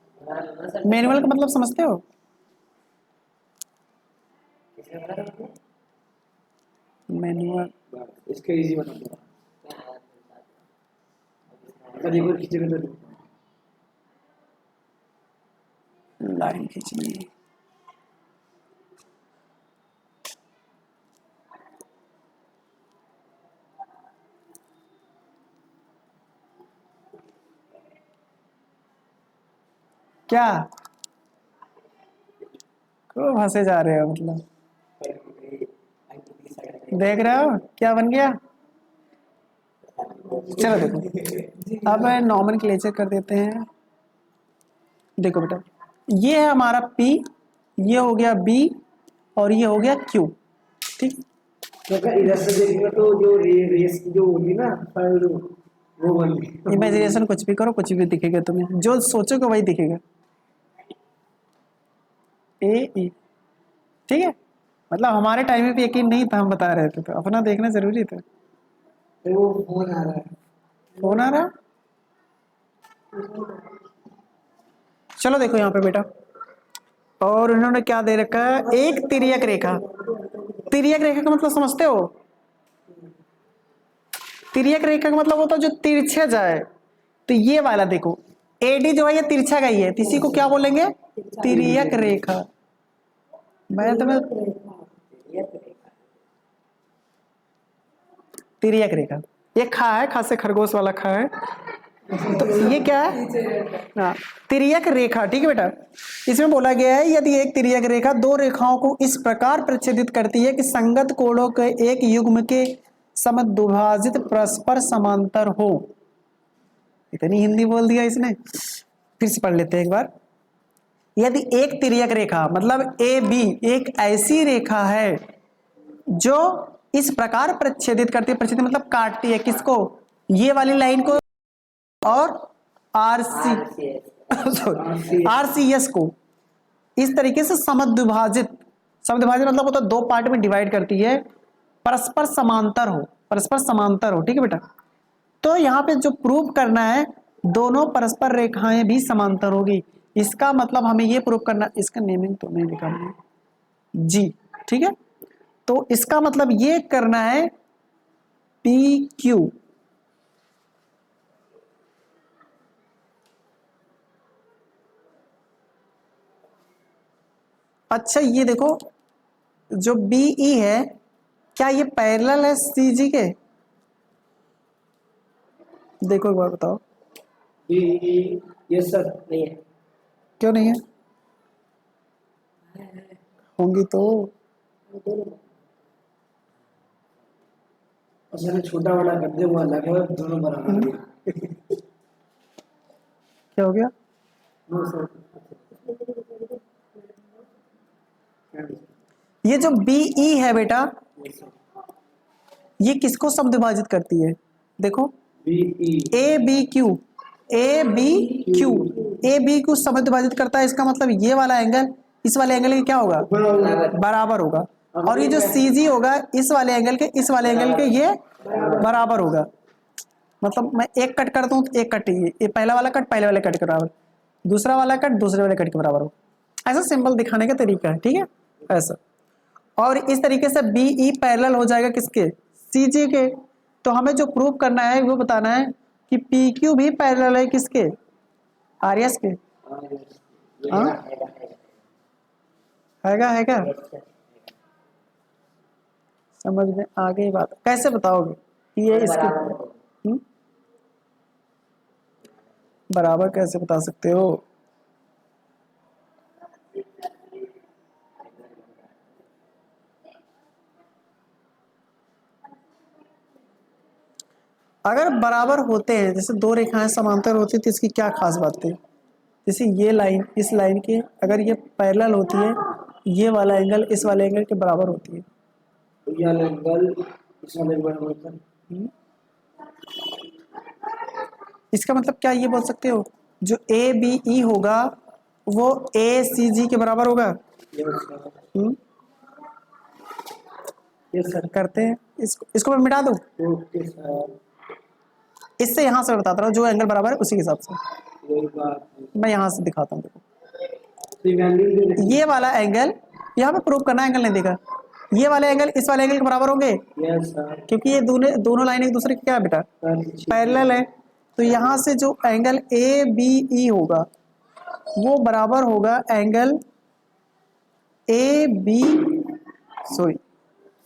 मैनुअल का मतलब समझते हो, मैनुअल इसका इजी बना दो। अगर एक बार खींचेगा तो लाइन खींचनी है। क्या खूब हंसे जा रहे हो मतलब, देख रहे हो क्या बन गया। चलो देखो अब नॉमेनक्लेचर कर देते हैं। देखो बेटा ये है हमारा P, ये हो गया B और ये हो गया Q, ठीक। तो अगर इधर से देखेगा तो जो रेस की जो होगी ना साइड वो बन गई। इमेजिनेशन कुछ भी करो, कुछ भी दिखेगा तुम्हें, जो सोचोगे वही दिखेगा। ए, ठीक है। मतलब हमारे टाइम में भी यकीन नहीं था, हम बता रहे थे, तो अपना देखना जरूरी था। तो वो फोन आ रहा है। फोन आ रहा। चलो देखो यहाँ पे बेटा, और उन्होंने क्या दे रखा है, एक तिर्यक रेखा। तिर्यक रेखा का मतलब समझते हो? तिर्यक रेखा का मतलब होता है जो तिरछे जाए। तो ये वाला देखो एडी जो है ये तिरछा का ही है, तो इसी को क्या बोलेंगे, तिर्यक रेखा। मैं तुम्हें तिर्यक रेखा, ये खा है, खा से खरगोश वाला खा है, तो ये क्या है, हाँ तिर्यक रेखा, ठीक है बेटा। इसमें बोला गया है यदि एक तिर्यक रेखा दो रेखाओं को इस प्रकार प्रच्छेदित करती है कि संगत कोणों के एक युग्म के समद्विभाजित परस्पर समांतर हो। इतनी हिंदी बोल दिया इसने, फिर से पढ़ लेते हैं एक बार। यदि एक तिर्यक रेखा मतलब ए बी एक ऐसी रेखा है जो इस प्रकार प्रच्छेदित करती है, प्रच्छेदित मतलब काटती है किसको, ये वाली लाइन को और आरसीएस को, इस तरीके से समद्विभाजित, समद्विभाजित मतलब होता है दो पार्ट में डिवाइड करती है, परस्पर समांतर हो, परस्पर समांतर हो, ठीक है बेटा। तो यहाँ पे जो प्रूव करना है दोनों परस्पर रेखाएं भी समांतर होगी, इसका मतलब हमें ये प्रूव करना, इसका नेमिंग तो नहीं लिखा मैंने जी, ठीक है। तो इसका मतलब ये करना है पी क्यू, अच्छा ये देखो जो बी ई है क्या ये पैरेलल है सी जी के, देखो एक बार बताओ। ये सर नहीं है। क्यों नहीं है, होंगी तो। और मैंने छोटा बड़ा कर दिया, वो अलग है, दोनों बराबर है। क्या हो गया, नो सर। ये जो बी ई है बेटा ये किसको समद्विभाजित करती है, देखो A B Q, A B Q, A B Q समद्विभाजित करता है, इसका मतलब ये वाला एंगल इस वाले एंगल के क्या होगा, बराबर होगा, और ये जो सी जी होगा इस वाले एंगल के इस वाले एंगल के ये बराबर होगा। मतलब मैं एक कट करता हूँ तो एक कट ये पहला वाला कट पहले वाले कट के बराबर, दूसरा वाला कट दूसरे वाले कट के बराबर हो, ऐसा सिंपल दिखाने का तरीका है, ठीक है ऐसा। और इस तरीके से बी ई पैरेलल हो जाएगा किसके, सी जी के। तो हमें जो प्रूव करना है वो बताना है कि पी क्यू भी पैरेलल है किसके, आर एस के। हाँ है क्या, समझ में आ गई बात, कैसे बताओगे कि ये इसके बराबर कैसे बता सकते हो, अगर बराबर होते हैं, जैसे दो रेखाएं समांतर होती है तो इसकी क्या खास बात है, जैसे ये लाइन इस लाइन के अगर ये पैरेलल होती है, ये वाला एंगल इस वाले एंगल के बराबर होती है, ये वाला एंगल इस वाले के बराबर होता है। इसका मतलब क्या ये बोल सकते हो जो ए बी ई होगा वो ए सी जी के बराबर होगा। Yes sir. करते हैं इसको मैं मिटा दूं, ओके सर। इससे यहाँ से बताता रहा हूँ जो एंगल बराबर है उसी के हिसाब से कोई बात नहीं। मैं यहाँ से दिखाता हूँ, देखो तो ये वाला एंगल यहाँ पे प्रूव करना, एंगल नहीं देखा, ये वाले एंगल इस वाले एंगल के बराबर होंगे यस सर। क्योंकि ये दोनों लाइन एक दूसरे के क्या है बेटा, पैरेलल है। तो यहाँ से जो एंगल ए बी ई होगा वो बराबर होगा angle A B sorry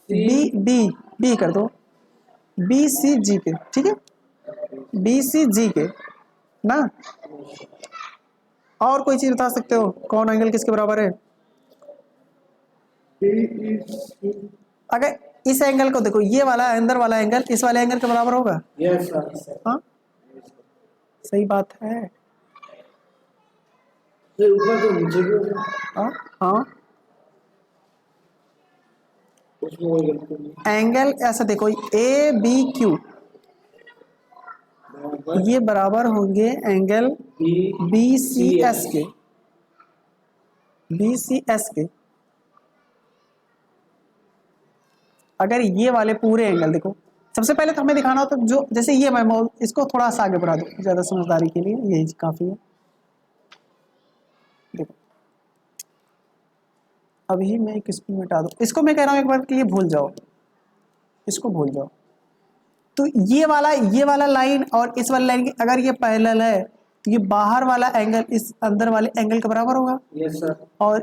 B B B कर दो बी सी जी के, ठीक है बी सी जी के ना। और कोई चीज बता सकते हो, कौन एंगल किसके बराबर है? PEC। अगर इस एंगल को देखो, ये वाला अंदर वाला एंगल इस वाले एंगल के बराबर होगा। Yes sir. हाँ सही बात है। फिर ऊपर तो नीचे भी होगा, हाँ हाँ, उसमें वही गलती नहीं। एंगल ऐसा देखो, ए बी क्यू बराबर ये बराबर होंगे एंगल बी सी एस के, बी सी एस के। अगर ये वाले पूरे एंगल देखो, सबसे पहले तो हमें दिखाना होता है जो, जैसे ये मैं इसको थोड़ा सा आगे बढ़ा दूं ज्यादा समझदारी के लिए, यही काफी है। देखो अभी मैं एक इसको मिटा दूं, इसको मैं कह रहा हूं एक बार के लिए भूल जाओ, इसको भूल जाओ। तो ये वाला लाइन और इस वाली लाइन की अगर ये पैरेलल है तो ये बाहर वाला एंगल इस अंदर वाले एंगल के बराबर होगा, यस सर। और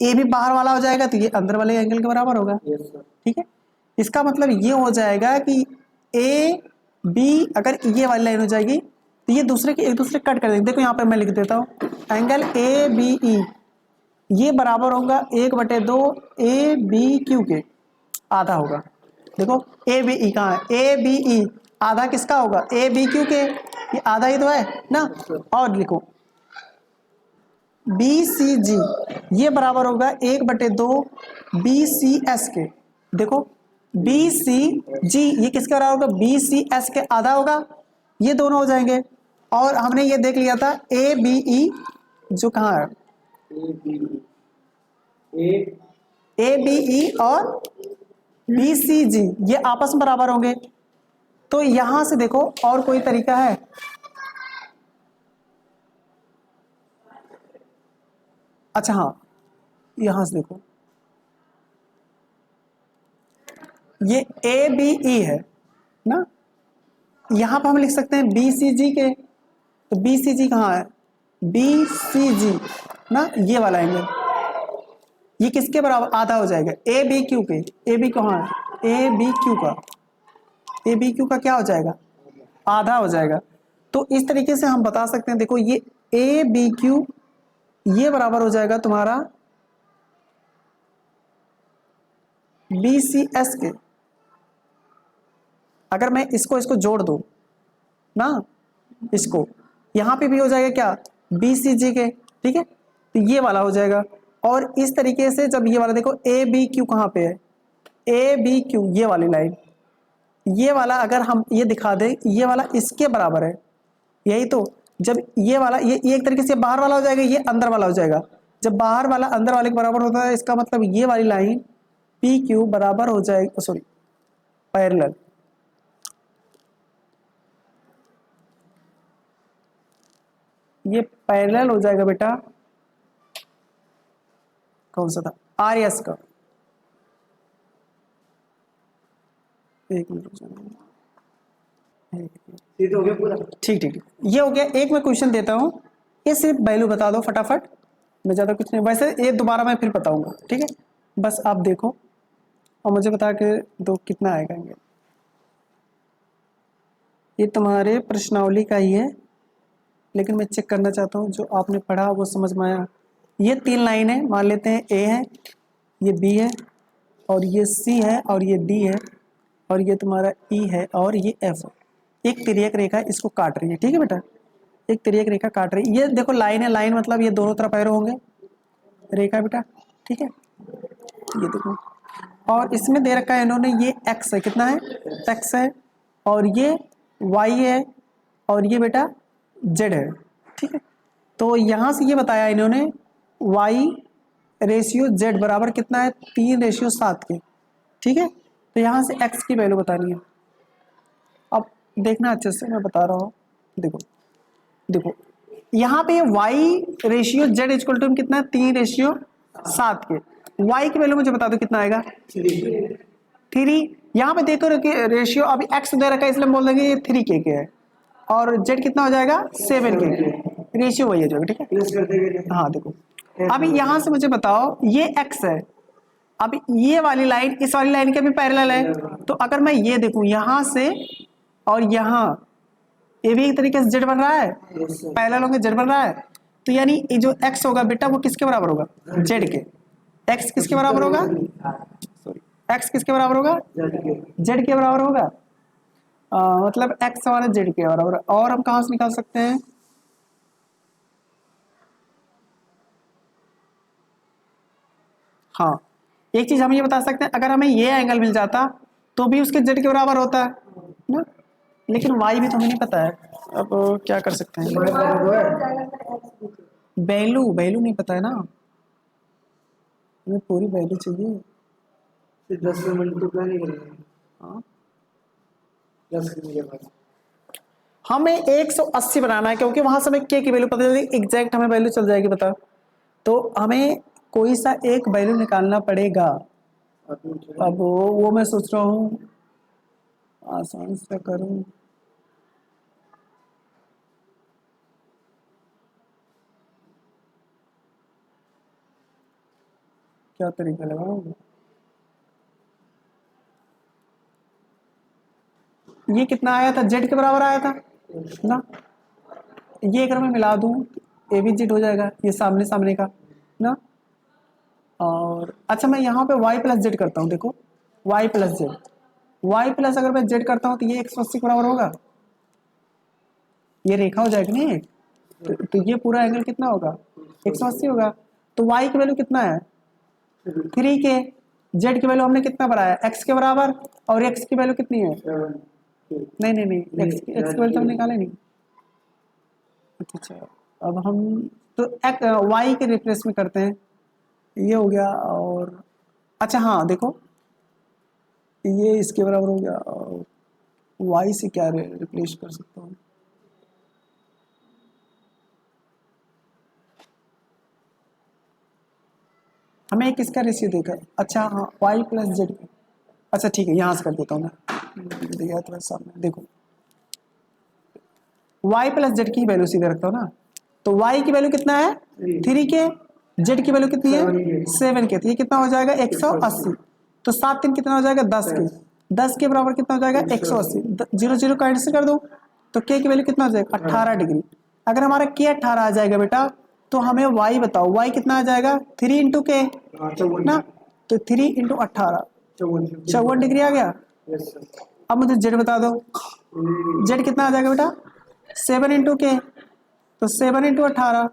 ए भी बाहर वाला हो जाएगा तो ये अंदर वाले एंगल के बराबर होगा। Yes sir. ठीक है, इसका मतलब ये हो जाएगा कि ए बी, अगर ये वाली लाइन हो जाएगी तो ये दूसरे के एक दूसरे कट कर देंगे। देखो यहाँ पे मैं लिख देता हूँ, एंगल ए बी ई ये बराबर होगा 1/2 ए बी क्यू के, आधा होगा। देखो ए बी ई कहाँ है, ए बी ई आधा किसका होगा, ए बी क्यू के, ये आधा ही तो है ना। और लिखो बी सी जी ये बराबर होगा 1/2 बी सी एस के। देखो बी सी जी ये किसके बराबर होगा, बी सी एस के आधा होगा, ये दोनों हो जाएंगे। और हमने ये देख लिया था ए बी ई जो कहाँ है, ए बी ई और बी सी जी ये आपस में बराबर होंगे। तो यहां से देखो और कोई तरीका है, अच्छा हाँ यहां से देखो ये ए बी ई है ना, यहां पर हम लिख सकते हैं बी सी जी के, तो बी सी जी कहाँ है, बी सी जी ना, ये वाला एंगल ये किसके बराबर आधा हो जाएगा, ए बी क्यू के। ए बी कहाँ है, ए बी क्यू का, ए बी क्यू का क्या हो जाएगा, आधा हो जाएगा। तो इस तरीके से हम बता सकते हैं, देखो ये ए बी क्यू ये बराबर हो जाएगा तुम्हारा बी सी एस के। अगर मैं इसको इसको जोड़ दूं ना, इसको यहां पे भी हो जाएगा क्या, बी सी जी के। ठीक है, तो ये वाला हो जाएगा। और इस तरीके से जब ये वाला देखो ए बी क्यू कहाँ पे है, ए बी क्यू ये वाली लाइन, ये वाला अगर हम ये दिखा दें ये वाला इसके बराबर है, यही तो। जब ये वाला ये एक तरीके से बाहर वाला हो जाएगा, ये अंदर वाला हो जाएगा। जब बाहर वाला अंदर वाले के बराबर होता है इसका मतलब ये वाली लाइन पी क्यू बराबर हो जाएगी, सॉरी पैरेलल। ये पैरेलल हो जाएगा बेटा, कौन सा था, आर एस का। एक मिनट रुक जाना। ये तो हो गया पूरा। ठीक ठीक ठीक, ये हो गया। एक मैं क्वेश्चन देता हूँ, ये सिर्फ वैल्यू बता दो फटाफट, मैं ज़्यादा कुछ नहीं, वैसे ये दोबारा मैं फिर बताऊंगा। ठीक है, बस आप देखो और मुझे बता के दो कितना आएगा। ये तुम्हारे प्रश्नावली का ही है, लेकिन मैं चेक करना चाहता हूँ जो आपने पढ़ा वो समझ में आया। ये 3 लाइन है, मान लेते हैं ए है, ये बी है, और ये सी है, और ये डी है, और ये तुम्हारा ई है, और ये एफ है। एक तिर्यक रेखा इसको काट रही है। ठीक है बेटा, एक तिर्यक रेखा काट रही है। ये देखो लाइन है, लाइन मतलब ये दोनों तरफ एरो होंगे, रेखा बेटा। ठीक है, ये देखो, और इसमें दे रखा है इन्होंने ये एक्स है, कितना है, एक्स है, और ये वाई है, और ये बेटा जेड है। ठीक है, तो यहाँ से ये बताया इन्होंने वाई रेशियो जेड बराबर कितना है, 3:7 के। ठीक है, तो यहाँ से एक्स की वैल्यू बतानी है। अब देखना अच्छे से, मैं बता रहा हूँ। देखो देखो यहाँ पे Y ratio Z equal to कितना है, 3:7 के। वाई की वैल्यू मुझे बता दो कितना आएगा, 3। यहाँ पे देखो रेशियो अभी एक्स दे रखा है इसलिए बोल देंगे ये 3 के है, और जेड कितना हो जाएगा 7 के। रेशियो वही हो जाएगा। ठीक है, प्लस कर देंगे। हाँ देखो अभी यहाँ से मुझे बताओ ये एक्स है, अब ये वाली लाइन इस वाली लाइन के भी पैरेलल है, तो अगर मैं ये देखूं यहाँ से और यहाँ, ये भी एक तरीके से जेड बन रहा है, पैरेलल होंगे जेड बन रहा है। तो यानी ये जो x होगा बेटा वो किसके बराबर होगा, z के। x किसके बराबर होगा, सॉरी x किसके बराबर होगा, z के बराबर होगा। मतलब x हमारा z के बराबर। और हम कहाँ से निकाल सकते हैं, हाँ एक चीज हम ये बता सकते हैं, अगर हमें ये एंगल मिल जाता तो भी उसके z के बराबर होता है ना, लेकिन y भी तो हमें नहीं पता है। अब क्या कर सकते हैं, वैल्यू वैल्यू नहीं पता है ना, हमें पूरी वैल्यू चाहिए। फिर 10 में मल्टीप्लाई नहीं करेंगे, हाँ 10 करने के बाद हमें 180 बनाना है, क्योंकि वहां से हमें k की वैल्यू पता चल जाएगी, एग्जैक्ट हमें वैल्यू चल जाएगी पता। तो हमें कोई सा एक वैल्यू निकालना पड़ेगा। अब वो मैं सोच रहा हूँ आसान से करूँ, क्या तरीका लगाऊंगा। ये कितना आया था, z के बराबर आया था ना, ये अगर मैं मिला दूं ए भी जेड हो जाएगा, ये सामने सामने का ना। और अच्छा मैं यहाँ पे y प्लस जेड करता हूँ, देखो y plus Z, y plus अगर मैं जेड करता हूँ तो ये 180 के बराबर होगा, ये रेखा हो जाएगी नहीं। तो ये पूरा एंगल कितना होगा, 180 होगा। तो y की वैल्यू कितना है 3 के, z की वैल्यू हमने कितना बनाया x के बराबर, और x की वैल्यू कितनी है, नहीं नहीं नहीं x की वैल्यू तो हम निकाले नहीं। अच्छा अब हम तो y के रिप्लेस में करते हैं, ये हो गया। और अच्छा हाँ देखो ये इसके बराबर हो गया, और y से क्या रिप्लेस कर सकता हूँ, हमें एक इसका रेशियो देखा, अच्छा हाँ y प्लस जेड, अच्छा ठीक है यहाँ से कर देता हूँ मैं, दिया तो सामने देखो y प्लस जेड की वैल्यू सीधे रखता हूँ ना। तो y की वैल्यू कितना है 3 के, z की वैल्यू कितनी है 7 के, तो ये कितना हो जाएगा 180। तो 7 3 कितना हो जाएगा 10 के, 10 के बराबर कितना हो जाएगा 180, 0 0 कैंसिल कर दो तो k की वैल्यू कितना हो जाएगा 18 डिग्री। अगर हमारा k 18 आ जाएगा बेटा तो हमें y बताओ y कितना आ जाएगा 3 इंटू के ना, तो 3 इंटू 18 54 डिग्री आ गया। अब मुझे z बता दो, z कितना आ जाएगा बेटा 7 इंटू के, तो 7 इंटू 18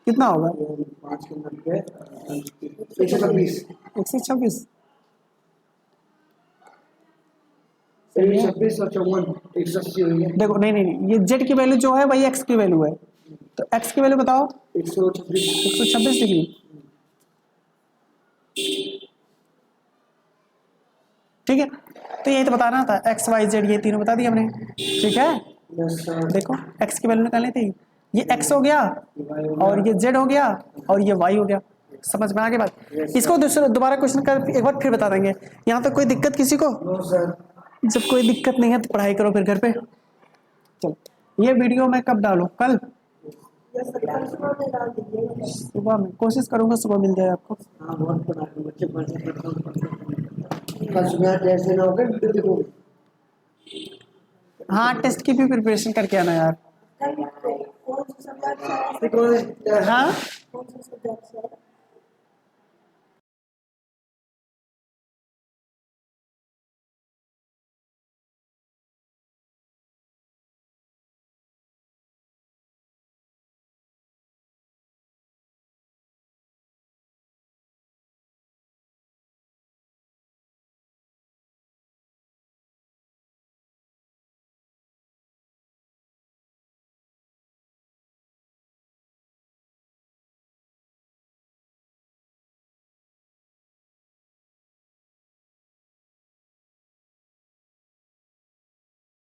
कितना होगा 5 के 90 126 126। 126 और 54 180 हो गया। देखो नहीं नहीं नहीं ये z की वैल्यू जो है वही x की वैल्यू है, तो x की वैल्यू बताओ 126 डिग्री। ठीक है तो यही तो बताना था, x y z ये तीनों बता दिए हमने। ठीक है देखो x की वैल्यू निकालनी थी, ये x हो गया और ये z हो गया और ये y हो गया। समझ में आ गया बात। इसको दोबारा क्वेश्चन कर एक बार फिर बता देंगे। यहाँ तक कोई दिक्कत किसी को, जब कोई दिक्कत नहीं है तो पढ़ाई करो फिर घर पे। चलो ये वीडियो मैं कब डालूं, कल सुबह में कोशिश करूंगा सुबह मिल जाए आपको। हाँ बहुत पढ़ा है बच्चे पढ़ते कल सुबह जैसे ना होगा देखो। हाँ टेस्ट की भी प्रिपरेशन करके आना यार। कौन सा सब्जेक्ट है? हाँ कौन सा सब्जेक्ट है?